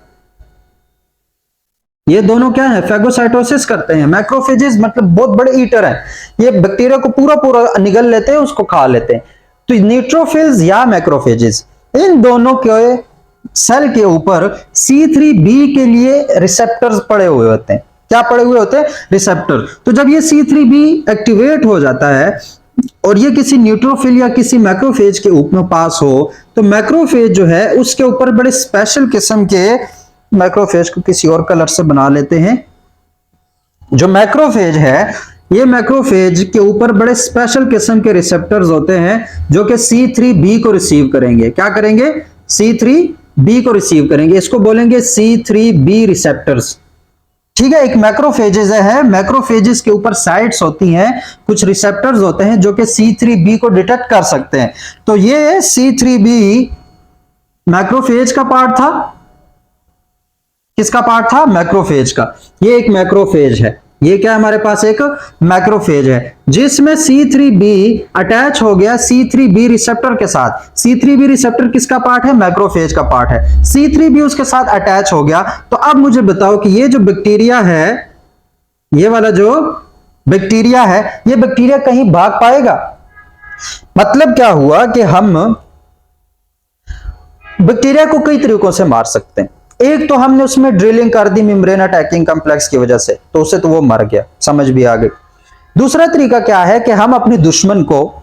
ये दोनों क्या है? फैगोसाइटोसिस करते हैं। मैक्रोफेजेस मतलब बहुत बड़े ईटर हैं, ये बैक्टीरिया को पूरा पूरा निगल लेते हैं, उसको खा लेते हैं। तो न्यूट्रोफिल्स या मैक्रोफेजेस, इन दोनों के सेल के ऊपर C3b के लिए रिसेप्टर्स पड़े हुए होते हैं। क्या पड़े हुए होते हैं? रिसेप्टर। तो जब ये C3b एक्टिवेट हो जाता है और ये किसी न्यूट्रोफिल या किसी मैक्रोफेज के ऊपर पास हो, तो मैक्रोफेज जो है उसके ऊपर बड़े स्पेशल किस्म के, मैक्रोफेज को किसी और कलर से बना लेते हैं, जो मैक्रोफेज है, ये मैक्रोफेज के ऊपर बड़े स्पेशल किस्म के रिसेप्टर्स होते हैं जो कि C3b को रिसीव करेंगे। क्या करेंगे? C3b को रिसीव करेंगे। इसको बोलेंगे C3b रिसेप्टर्स। ठीक है, एक मैक्रोफेजेस है, मैक्रोफेजेस के ऊपर साइट्स होती हैं, कुछ रिसेप्टर्स होते हैं जो कि C3b को डिटेक्ट कर सकते हैं। तो ये C3b मैक्रोफेज का पार्ट था। किसका पार्ट था? मैक्रोफेज का। ये एक मैक्रोफेज है, ये क्या हमारे पास? एक मैक्रोफेज है जिसमें C3b अटैच हो गया C3b रिसेप्टर के साथ। C3b रिसेप्टर किसका पार्ट है? मैक्रोफेज का पार्ट है। C3b उसके साथ अटैच हो गया। तो अब मुझे बताओ कि ये जो बैक्टीरिया है, ये वाला जो बैक्टीरिया है, ये बैक्टीरिया कहीं भाग पाएगा? मतलब क्या हुआ कि हम बैक्टीरिया को कई तरीकों से मार सकते हैं। एक तो हमने उसमें ड्रिलिंग कर दी मेम्ब्रेन अटैकिंग कॉम्प्लेक्स की वजह से, तो उसे तो वो मर गया, समझ भी आ गई। दूसरा तरीका क्या है कि हम अपने दुश्मन को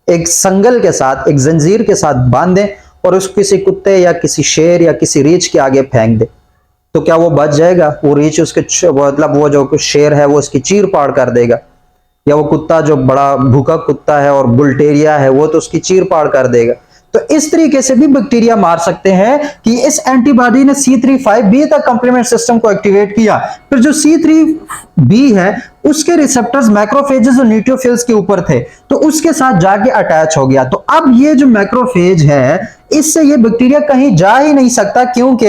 एक संगल के साथ, एक जंजीर के साथ बांध दें और उसको किसी कुत्ते या किसी शेर या किसी रीछ के आगे फेंक दे, तो क्या वो बच जाएगा? वो रीछ उसके, मतलब वो जो शेर है वो उसकी चीर फाड़ कर देगा, या वो कुत्ता जो बड़ा भूखा कुत्ता है और बुल्टेरिया है वो तो उसकी चीर फाड़ कर देगा। तो इस तरीके से भी बैक्टीरिया मार सकते हैं कि इस एंटीबॉडी ने C3-5b तक कंप्लीमेंट सिस्टम को एक्टिवेट किया। फिर जो C3b है उसके रिसेप्टर्स मैक्रोफेजेस और न्यूट्रोफिल्स के ऊपर थे, तो उसके साथ जाके अटैच हो गया। तो अब ये जो मैक्रोफेज है, इससे ये बैक्टीरिया कहीं जा ही नहीं सकता, क्योंकि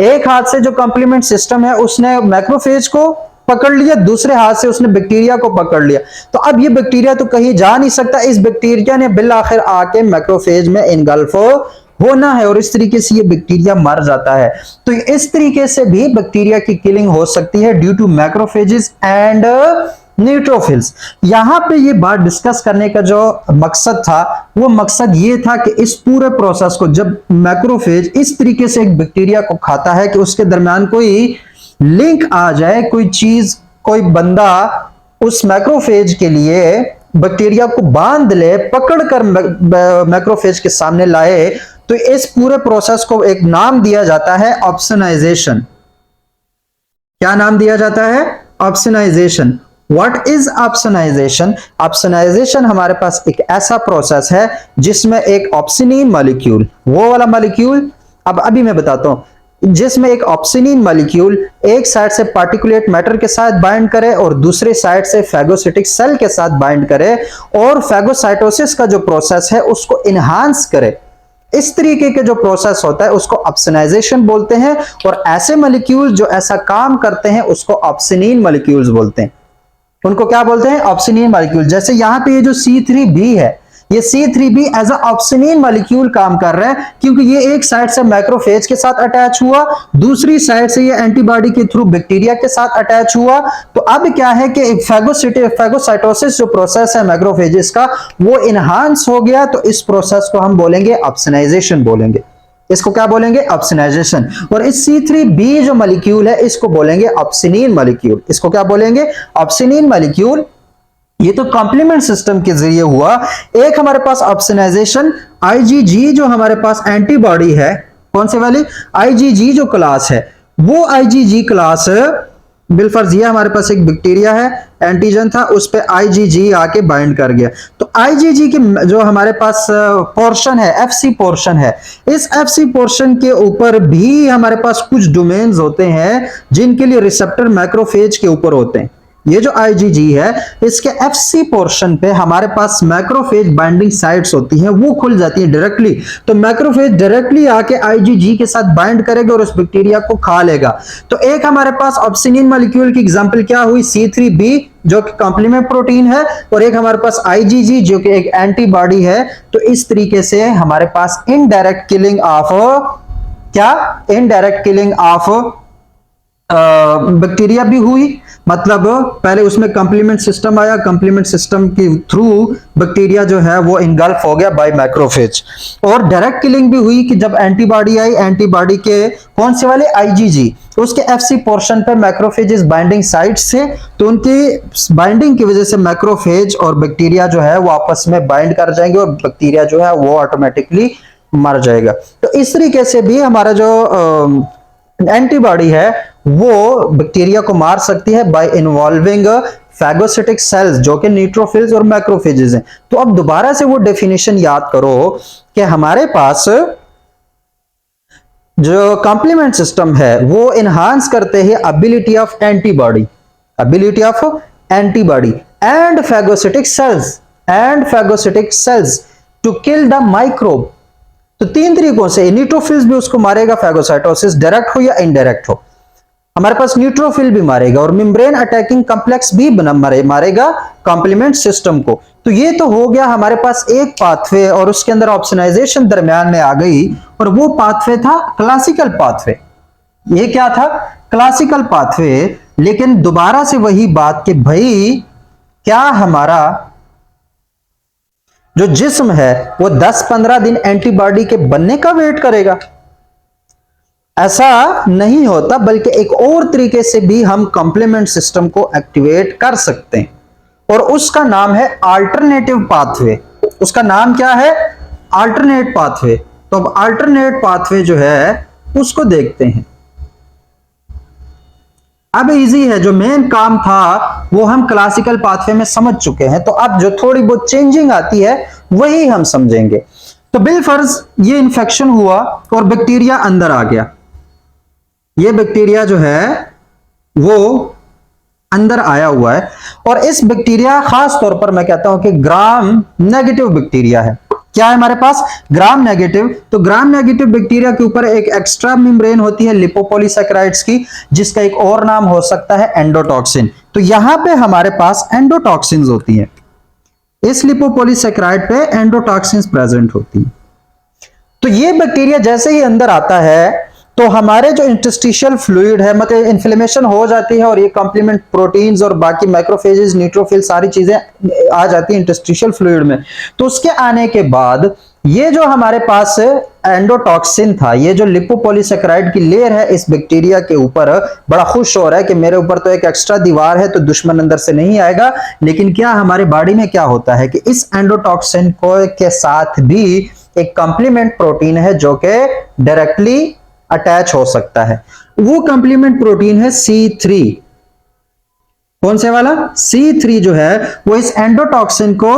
एक हाथ से जो कंप्लीमेंट सिस्टम है उसने मैक्रोफेज को पकड़ लिया, दूसरे हाथ से उसने बैक्टीरिया को पकड़ लिया। तो अब ये बैक्टीरिया तो कहीं जा नहीं सकता, इस बैक्टीरिया ने बिल आखिर आके मैक्रोफेज में इनगल्फ होना है और इस तरीके से ये बैक्टीरिया मर जाता है। तो इस तरीके से भी बैक्टीरिया की किलिंग हो सकती है due to macrophages and neutrophils. यहां पे ये बात डिस्कस करने का जो मकसद था, वो मकसद ये था कि इस पूरे प्रोसेस को, जब मैक्रोफेज इस तरीके से एक बैक्टीरिया को खाता है कि उसके दरमियान कोई लिंक आ जाए, कोई चीज, कोई बंदा उस मैक्रोफेज के लिए बैक्टीरिया को बांध ले, पकड़कर मैक्रोफेज के सामने लाए, तो इस पूरे प्रोसेस को एक नाम दिया जाता है ऑप्सोनाइजेशन। क्या नाम दिया जाता है? Opsonization. What is opsonization? Opsonization हमारे पास एक ऐसा प्रोसेस है जिसमें एक ऑप्सिनीन मॉलिक्यूल, वो वाला मॉलिक्यूल, अब अभी मैं बताता हूं, जिसमें एक ऑप्सिनीन मॉलिक्यूल एक साइड से पार्टिकुलेट मैटर के साथ बाइंड करे और दूसरे साइड से फैगोसिटिक सेल के साथ बाइंड करे और फैगोसाइटोसिस का जो प्रोसेस है उसको इनहांस करे। इस तरीके के जो प्रोसेस होता है उसको ऑप्सोनाइजेशन बोलते हैं, और ऐसे मॉलिक्यूल जो ऐसा काम करते हैं उसको ऑप्सिनीन मॉलिक्यूल्स बोलते हैं। उनको क्या बोलते हैं? ऑप्सिनीन मॉलिक्यूल। जैसे यहां पे ये जो C3b है, ये C3b एज अ ऑप्सिनीन मॉलिक्यूल काम कर रहा है, क्योंकि ये एक साइड से मैक्रोफेज के साथ अटैच हुआ, दूसरी साइड से ये एंटीबॉडी के थ्रू बैक्टीरिया के साथ अटैच हुआ। तो अब क्या है कि फैगोसाइटोसिस जो प्रोसेस है मैक्रोफेजेस का, वो इनहांस हो गया। तो इस प्रोसेस को हम बोलेंगे ऑप्सोनाइजेशन बोलेंगे। इसको क्या बोलेंगे? ऑप्सोनाइजेशन। और इस C3b जो मॉलिक्यूल है इसको बोलेंगे ऑप्सिनीन मॉलिक्यूल। इसको क्या बोलेंगे? ऑप्सिनीन मॉलिक्यूल। ये तो कॉम्प्लीमेंट सिस्टम के जरिए हुआ। एक हमारे पास ऑप्सोनाइजेशन IgG जो हमारे पास एंटीबॉडी है, कौन से वाली? IgG जो क्लास है, वो IgG क्लास बिलफर्ज ये हमारे पास एक बैक्टीरिया है, एंटीजन था, उस पे आईजीजी आके बाइंड कर गया। तो आईजीजी की जो हमारे पास पोर्शन है, एफसी पोर्शन है, इस एफसी पोर्शन के ऊपर भी हमारे पास कुछ डोमेन्स होते हैं जिनके लिए रिसेप्टर मैक्रोफेज के ऊपर होते हैं। ये जो आईजीजी है, इसके एफसी पोर्शन पे हमारे पास मैक्रोफेज बाइंडिंग साइट्स होती हैं, वो खुल जाती हैं डायरेक्टली। तो मैक्रोफेज डायरेक्टली आके आईजीजी के साथ बाइंड करेगा और उस बैक्टीरिया को खा लेगा। तो एक हमारे पास ऑप्सिनिन मॉलिक्यूल की एग्जांपल क्या हुई, C3b जो कि कॉम्प्लीमेंट प्रोटीन है, और एक हमारे पास आईजीजी जो कि एक एंटीबॉडी है। तो इस तरीके से हमारे पास इनडायरेक्ट किलिंग ऑफ बैक्टीरिया भी हुई। मतलब पहले उसमें कंप्लीमेंट सिस्टम आया, कंप्लीमेंट सिस्टम के थ्रू बैक्टीरिया जो है वो इनगल्फ हो गया बाय मैक्रोफेज। और डायरेक्ट किलिंग भी हुई कि जब एंटीबॉडी आई, एंटीबॉडी के कौन से वाले, आईजीजी, उसके एफसी पोर्शन पे मैक्रोफेजेस बाइंडिंग साइट्स थे, तो उनकी बाइंडिंग की वजह से मैक्रोफेज और बैक्टीरिया जो है वो आपस में बाइंड कर जाएंगे और बैक्टीरिया जो है वो ऑटोमेटिकली मर जाएगा। तो इस तरीके से भी हमारा जो एंटीबॉडी है वो बैक्टीरिया को मार सकती है बाय इन्वॉल्विंग फैगोसिटिक सेल्स जो कि न्यूट्रोफिल्स और मैक्रोफेजेस हैं। तो अब दोबारा से वो डेफिनेशन याद करो कि हमारे पास जो कॉम्प्लीमेंट सिस्टम है वो इनहांस करते हैं ability of antibody and phagocytic cells to kill the microbe. तो तीन तरीकों से न्यूट्रोफिल्स भी उसको मारेगा, फैगोसाइटोसिस डायरेक्ट हो या इनडायरेक्ट हो। हमारे पास न्यूट्रोफिल भी मारेगा और मेम्ब्रेन अटैकिंग कॉम्प्लेक्स भी मारेगा कॉम्प्लीमेंट सिस्टम को। तो ये तो हो गया हमारे पास एक पाथवे, और उसके अंदर ऑप्शनाइजेशन दरमियान में आ गई, और वो पाथवे था क्लासिकल पाथवे। ये क्या था, क्लासिकल पाथवे। लेकिन दोबारा से वही बात कि भाई क्या हमारा जो जिस्म है वो 10-15 दिन एंटीबॉडी के बनने का वेट करेगा? ऐसा नहीं होता, बल्कि एक और तरीके से भी हम कॉम्प्लीमेंट सिस्टम को एक्टिवेट कर सकते हैं, और उसका नाम है अल्टरनेटिव पाथवे। उसका नाम क्या है, अल्टरनेट पाथवे। तो अब अल्टरनेट पाथवे जो है उसको देखते हैं। अब इजी है, जो मेन काम था वो हम क्लासिकल पाथवे में समझ चुके हैं। तो अब जो थोड़ी बहुत चेंजिंग आती है वही हम समझेंगे। तो बिलफर्ज ये इंफेक्शन हुआ और बैक्टीरिया अंदर आ गया। ये बैक्टीरिया जो है वो अंदर आया हुआ है, और इस बैक्टीरिया खास तौर पर मैं कहता हूं कि ग्राम नेगेटिव बैक्टीरिया है। क्या है हमारे पास, ग्राम नेगेटिव। तो ग्राम नेगेटिव बैक्टीरिया के ऊपर एक एक्स्ट्रा मेम्ब्रेन होती है लिपोपॉलीसैकेराइड्स की, जिसका एक और नाम हो सकता है एंडोटॉक्सिन। तो यहां पे हमारे पास एंडोटॉक्सिन्स होती हैं, इस लिपोपॉलीसैकेराइड पे एंडोटॉक्सिन्स प्रेजेंट होती हैं। तो ये बैक्टीरिया जैसे ही अंदर आता है तो हमारे जो इंटरस्टिशियल फ्लूइड है, मतलब इन्फ्लेमेशन हो जाती है, और ये कॉम्प्लीमेंट प्रोटीन्स और बाकी मैक्रोफेजेस, न्यूट्रोफिल, सारी चीजें आ जाती है इंटरस्टिशियल फ्लूइड में। तो उसके आने के बाद ये जो हमारे पास एंडोटॉक्सिन था, ये जो लिपोपॉलीसैकेराइड की लेयर है इस बैक्टीरिया के ऊपर, बड़ा खुश हो रहा है कि मेरे ऊपर तो एक एक्स्ट्रा दीवार है तो दुश्मन अंदर से नहीं आएगा। लेकिन क्या हमारे बॉडी में क्या होता है कि इस एंडोटॉक्सिन को के साथ भी एक कॉम्प्लीमेंट प्रोटीन है जो कि डायरेक्टली अटैच हो सकता है। वो कॉम्प्लीमेंट प्रोटीन है C3। कौन से वाला, C3 जो है वो इस एंडोटॉक्सिन को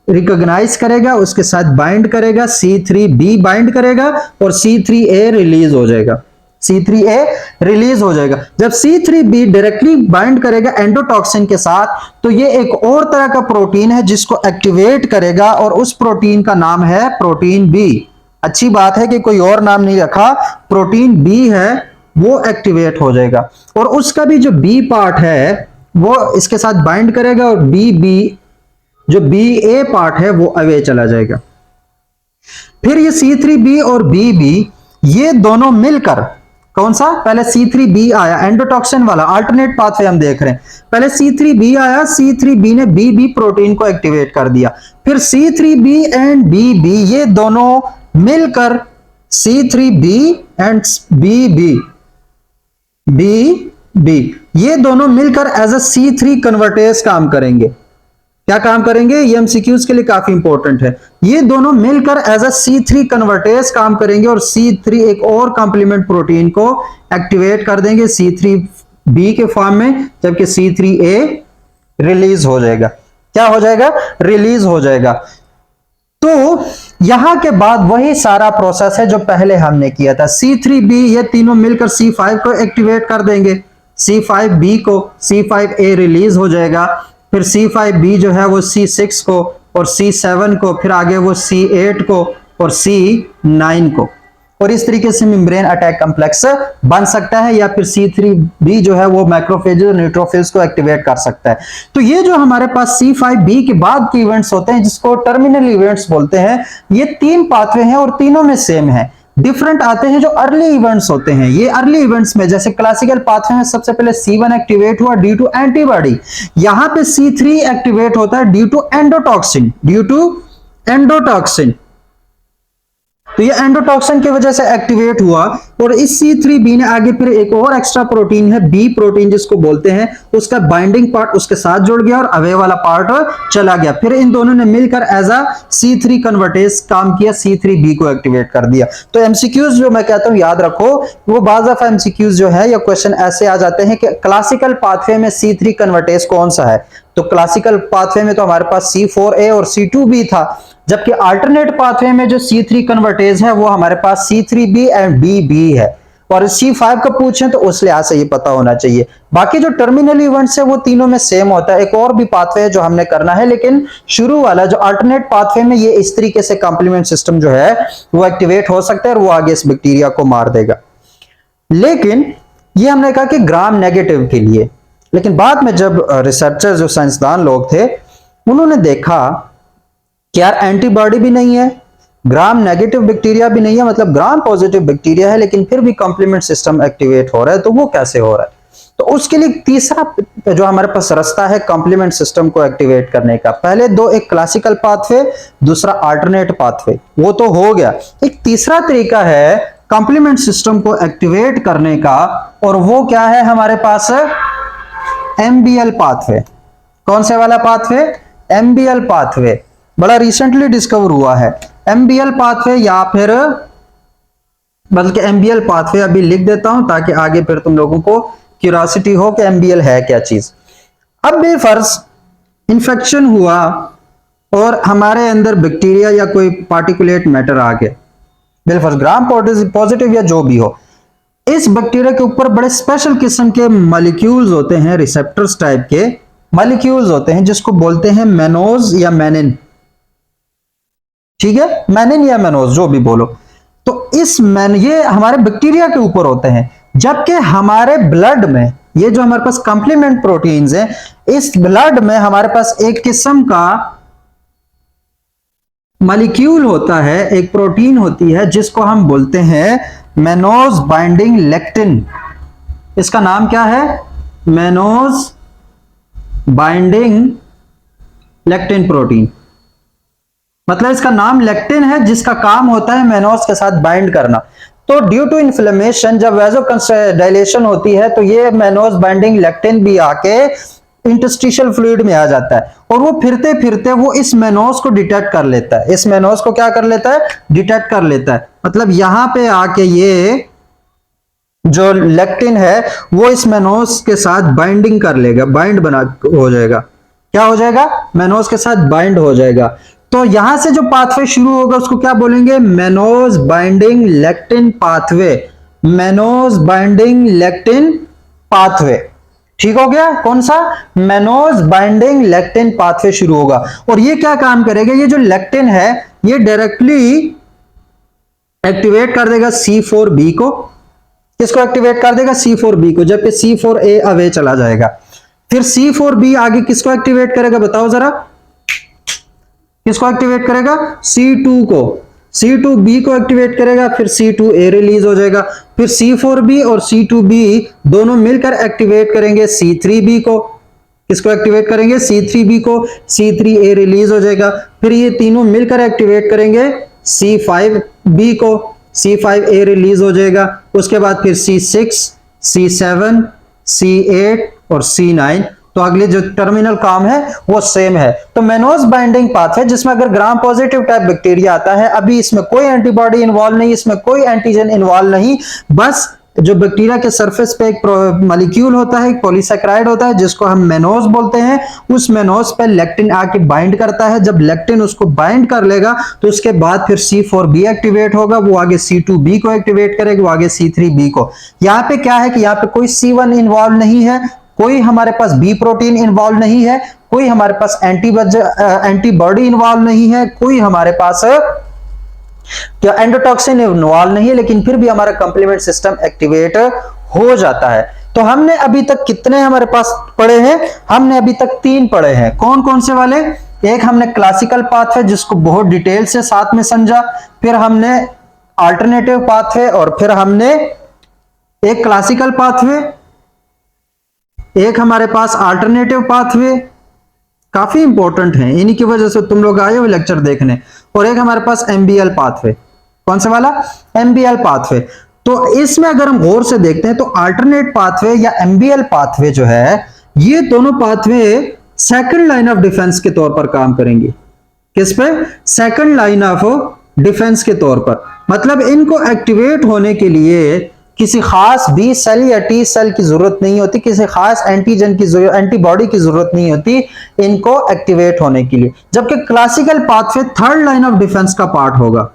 रिकॉग्नाइज करेगा, उसके साथ बाइंड करेगा, C3b बाइंड करेगा और C3a रिलीज हो जाएगा। C3a रिलीज हो जाएगा। जब C3b डायरेक्टली बाइंड करेगा एंडोटॉक्सिन के साथ, तो ये एक और तरह का प्रोटीन है जिसको एक्टिवेट करेगा, और उस प्रोटीन का नाम है प्रोटीन बी। अच्छी बात है कि कोई और नाम नहीं रखा, प्रोटीन बी है वो एक्टिवेट हो जाएगा, और उसका भी जो बी पार्ट है वो इसके साथ बाइंड करेगा, और बी जो बी ए पार्ट है वो अवे चला जाएगा। फिर ये C3b और BB ये दोनों मिलकर, कौन सा, पहले C3b आया एंडोटॉक्सिन वाला, अल्टरनेट पाथवे हम देख रहे हैं। पहले C3b आया, C3b ने BB प्रोटीन को एक्टिवेट कर दिया। फिर C3b एंड BB ये दोनों मिलकर C3b एंड BB ये दोनों मिलकर एज अ C3 कन्वर्टेज काम करेंगे। क्या काम करेंगे, ये एमसीक्यूज के लिए काफी इंपॉर्टेंट है। ये दोनों मिलकर एज अ C3 कन्वर्टेज काम करेंगे और C3 एक और कॉम्प्लीमेंट प्रोटीन को एक्टिवेट कर देंगे, C3 बी के फॉर्म में, जबकि C3A रिलीज हो जाएगा। क्या हो जाएगा? रिलीज हो जाएगा। तो यहां के बाद वही सारा प्रोसेस है जो पहले हमने किया था। C3B ये तीनों मिलकर C5 को एक्टिवेट कर देंगे, C5B को, C5A रिलीज हो जाएगा, फिर C5B जो है वो C6 को और C7 को, फिर आगे वो C8 को और C9 को, और इस तरीके से मेम्ब्रेन अटैक कॉम्प्लेक्स बन सकता है, या फिर C3B जो है वो मैक्रोफेज और न्यूट्रोफिल्स को एक्टिवेट कर सकता है। तो ये जो हमारे पास C5B के बाद के इवेंट्स होते हैं जिसको टर्मिनल इवेंट्स बोलते हैं, ये 3 पाथवे हैं और तीनों में सेम है। डिफरेंट आते हैं जो अर्ली इवेंट्स होते हैं। ये अर्ली इवेंट्स में जैसे क्लासिकल पाथवे में सबसे पहले C1 एक्टिवेट हुआ ड्यू टू एंटीबॉडी, यहां पे C3 एक्टिवेट होता है ड्यू टू एंडोटॉक्सिन, तो ये एंडोटॉक्सिन की वजह से एक्टिवेट हुआ, और इस C3B ने आगे फिर एक और एक्स्ट्रा प्रोटीन है बी प्रोटीन जिसको बोलते हैं, उसका बाइंडिंग पार्ट उसके साथ जुड़ गया और अवे वाला पार्ट चला गया, फिर इन दोनों ने मिलकर एज अ C3 कन्वर्टेज काम किया, C3B को एक्टिवेट कर दिया। तो एमसीक्यूज जो मैं कहता हूं याद रखो, वो बाज़ दफा एमसीक्यूज जो है या क्वेश्चन ऐसे आ जाते हैं कि क्लासिकल पाथवे में C3 कन्वर्टेज कौन सा है, तो क्लासिकल पाथवे में तो हमारे पास C4A और C2B था, जबकि अल्टरनेट पाथवे में जो C3 कन्वर्टेज है वो हमारे पास C3B एंड BB है, और C5 का पूछें तो उस लिहाज से ये पता होना चाहिए। बाकी जो टर्मिनल इवेंट्स है वो तीनों में सेम होता है। एक और भी पाथवे है जो हमने करना है, लेकिन शुरू वाला जो अल्टरनेट पाथवे में ये इस तरीके से कॉम्प्लीमेंट सिस्टम जो है वो एक्टिवेट हो सकता है और वो आगे इस बैक्टीरिया को मार देगा। लेकिन ये हमने कहा कि ग्राम नेगेटिव के लिए, लेकिन बाद में जब रिसर्चर्स जो साइंसदान लोग थे उन्होंने देखा कि यार एंटीबॉडी भी नहीं है, ग्राम नेगेटिव बैक्टीरिया भी नहीं है, मतलब ग्राम पॉजिटिव बैक्टीरिया है, लेकिन फिर भी कॉम्प्लीमेंट सिस्टम एक्टिवेट हो रहा है, तो वो कैसे हो रहा है? तो उसके लिए तीसरा जो हमारे पास रास्ता है कॉम्प्लीमेंट सिस्टम को एक्टिवेट करने का, पहले दो, एक क्लासिकल पाथवे, दूसरा अल्टरनेट पाथवे, वो तो हो गया। एक तीसरा तरीका है कॉम्प्लीमेंट सिस्टम को एक्टिवेट करने का, और वो क्या है हमारे पास? MBL pathway. कौन से वाला पाथवे? MBL पाथवे, बड़ा रिसेंटली डिस्कवर हुआ है। MBL पाथवे, या फिर बल्कि MBL पाथवे अभी लिख देता हूं ताकि आगे फिर तुम लोगों को क्यूरियोसिटी हो कि MBL है क्या चीज। अब बेफर्ज इंफेक्शन हुआ और हमारे अंदर बैक्टीरिया या कोई पार्टिकुलेट मैटर आ गया, बेफर्ज ग्राम पॉजिटिव या जो भी हो, इस बैक्टीरिया के ऊपर बड़े स्पेशल किस्म के मॉलिक्यूल्स होते हैं, रिसेप्टर्स टाइप के मॉलिक्यूल्स होते हैं जिसको बोलते हैं मेनोज या मेनिन। ठीक है, मैनिन या मेनोज जो भी बोलो। तो ये हमारे बैक्टीरिया के ऊपर होते हैं, जबकि हमारे ब्लड में ये जो हमारे पास कॉम्प्लीमेंट प्रोटीन्स हैं, इस ब्लड में हमारे पास एक किस्म का मॉलिक्यूल होता है, एक प्रोटीन होती है जिसको हम बोलते हैं मेनोज बाइंडिंग लेक्टिन। इसका नाम क्या है? मेनोज बाइंडिंग लेक्टिन प्रोटीन, मतलब इसका नाम लेक्टिन है जिसका काम होता है मेनोज के साथ बाइंड करना। तो ड्यू टू इन्फ्लेमेशन जब वैसोडाइलेशन होती है तो ये मेनोज बाइंडिंग लेक्टिन भी आके इंटरस्टिशियल फ्लूइड में आ जाता है, और वो फिरते फिरते वो इस मेनोज को डिटेक्ट कर लेता है। इस मेनोज को क्या कर लेता है? डिटेक्ट कर लेता है। मतलब यहां पे आके ये जो लेक्टिन है वो इस मेनोज के साथ बाइंडिंग कर लेगा, बाइंड बना हो जाएगा। क्या हो जाएगा? मेनोज के साथ बाइंड हो जाएगा। तो यहां से जो पाथवे शुरू होगा उसको क्या बोलेंगे? Mannose binding lectin pathway. Mannose binding lectin pathway, ठीक हो गया? कौन सा? मेनोज बाइंडिंग लेक्टिन पाथवे शुरू होगा। और ये क्या काम करेगा? ये जो लेक्टिन है ये डायरेक्टली एक्टिवेट कर देगा C4B को। किसको एक्टिवेट कर देगा? C4B को, जबकि C4A अवे चला जाएगा। फिर C4B आगे किसको एक्टिवेट करेगा बताओ जरा? किसको एक्टिवेट करेगा? C2 को। C2B को एक्टिवेट करेगा, फिर C2A रिलीज हो जाएगा, फिर C4B और C2B दोनों मिलकर एक्टिवेट करेंगे C3B को। किसको एक्टिवेट करेंगे? C3B को। C3A रिलीज हो जाएगा, फिर ये तीनों मिलकर एक्टिवेट करेंगे C5B को। C5A रिलीज हो जाएगा, उसके बाद फिर C6, C7, C8 और C9। तो अगले जो टर्मिनल काम है वो सेम है। तो मेनोज बाइंडिंग पाथवे जिसमें अगर ग्राम पॉजिटिव टाइप बैक्टीरिया आता है, अभी इसमें कोई एंटीबॉडी इन्वॉल्व नहीं, इसमें कोई एंटीजन इन्वॉल्व नहीं, बस जो बैक्टीरिया के सरफेस पे एक मॉलिक्यूल होता है, एक पॉलीसैकेराइड होता है जिसको हम मेनोज बोलते हैं, उस मेनोज पे लेक्टिन आके बाइंड करता है। जब लेक्टिन उसको बाइंड कर लेगा तो उसके बाद फिर C4B एक्टिवेट होगा, वो आगे C2B को एक्टिवेट करेगा, वो आगे C3B को। यहाँ पे क्या है कि यहाँ पे कोई C1 इन्वॉल्व नहीं है, कोई हमारे पास बी प्रोटीन इन्वॉल्व नहीं है, कोई हमारे पास एंटीबॉडी इन्वॉल्व नहीं है, कोई हमारे पास क्या एंडोटॉक्सिन इन्वॉल्व नहीं है, लेकिन फिर भी हमारा कंप्लीमेंट सिस्टम एक्टिवेट हो जाता है। तो हमने अभी तक कितने हमारे पास पढ़े हैं? हमने अभी तक 3 पढ़े हैं। कौन कौन से वाले? एक हमने क्लासिकल पाथवे जिसको बहुत डिटेल से साथ में समझा, फिर हमने अल्टरनेटिव पाथवे, और फिर हमने एक क्लासिकल पाथवे, एक हमारे पास अल्टरनेटिव पाथवे, काफी इंपॉर्टेंट है, इन्हीं की वजह से तुम लोग आए हो लेक्चर देखने, और एक हमारे पास MBL पाथवे। कौन सा वाला? MBL pathway. तो इसमें अगर हम गौर से देखते हैं तो अल्टरनेट पाथवे या MBL पाथवे जो है, ये दोनों pathway second line of defence के तौर पर काम करेंगे। किस पे? सेकंड लाइन ऑफ डिफेंस के तौर पर। मतलब इनको एक्टिवेट होने के लिए किसी खास बी सेल या टी सेल की जरूरत नहीं होती, किसी खास एंटीजन की एंटीबॉडी की जरूरत नहीं होती इनको एक्टिवेट होने के लिए। जबकि classical pathway third line of defence का पार्ट होगा।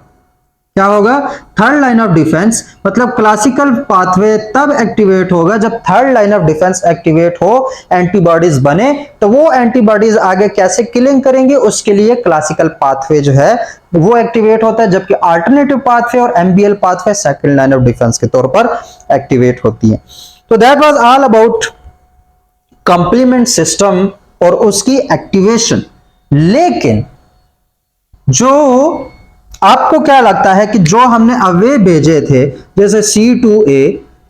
क्या होगा? Third line of defence. मतलब क्लासिकल पाथवे तब एक्टिवेट होगा जब third line of defence activate हो, एंटीबॉडीज बने, तो वो एंटीबॉडीज आगे कैसे किलिंग करेंगे उसके लिए क्लासिकल पाथवे जो है वो एक्टिवेट होता है, जबकि अल्टरनेटिव पाथवे और MBL pathway second line of defence के तौर पर एक्टिवेट होती है। तो that was all about complement system और उसकी एक्टिवेशन। लेकिन जो आपको क्या लगता है कि जो हमने अवे भेजे थे, जैसे C2A,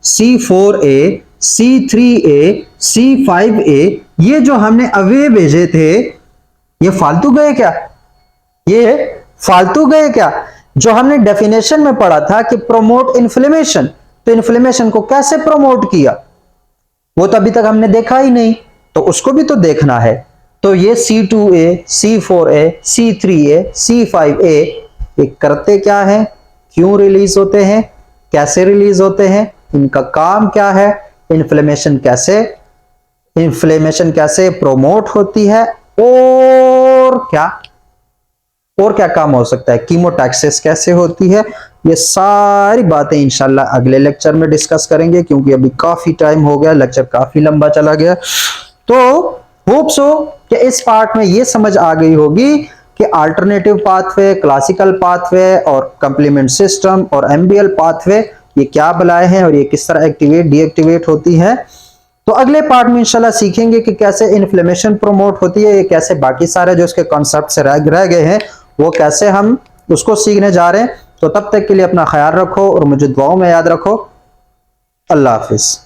C4A, C3A, C5A, ये जो हमने अवे भेजे थे, ये फालतू गए क्या? ये फालतू गए क्या? जो हमने डेफिनेशन में पढ़ा था कि प्रोमोट इन्फ्लेमेशन, तो इन्फ्लेमेशन को कैसे प्रोमोट किया वो तो अभी तक हमने देखा ही नहीं, तो उसको भी तो देखना है। तो ये C2A, C4A, C3A, C5A ये करते क्या है, क्यों रिलीज होते हैं, कैसे रिलीज होते हैं, इनका काम क्या है, इन्फ्लेमेशन कैसे प्रोमोट होती है, और क्या काम हो सकता है, कीमोटैक्सिस कैसे होती है, ये सारी बातें इंशाल्लाह अगले लेक्चर में डिस्कस करेंगे, क्योंकि अभी काफी टाइम हो गया, लेक्चर काफी लंबा चला गया। तो होप सो कि इस पार्ट में ये समझ आ गई होगी कि अल्टरनेटिव पाथवे, क्लासिकल पाथवे और कंप्लीमेंट सिस्टम और MBL पाथवे ये क्या बलाए हैं और ये किस तरह एक्टिवेट डीएक्टिवेट होती है। तो अगले पार्ट में इंशाल्लाह सीखेंगे कि कैसे इन्फ्लेमेशन प्रोमोट होती है, ये कैसे बाकी सारे जो इसके कॉन्सेप्ट से रह गए हैं वो कैसे हम उसको सीखने जा रहे हैं। तो तब तक के लिए अपना ख्याल रखो और मुझे दुआओं में याद रखो। अल्लाह हाफिज।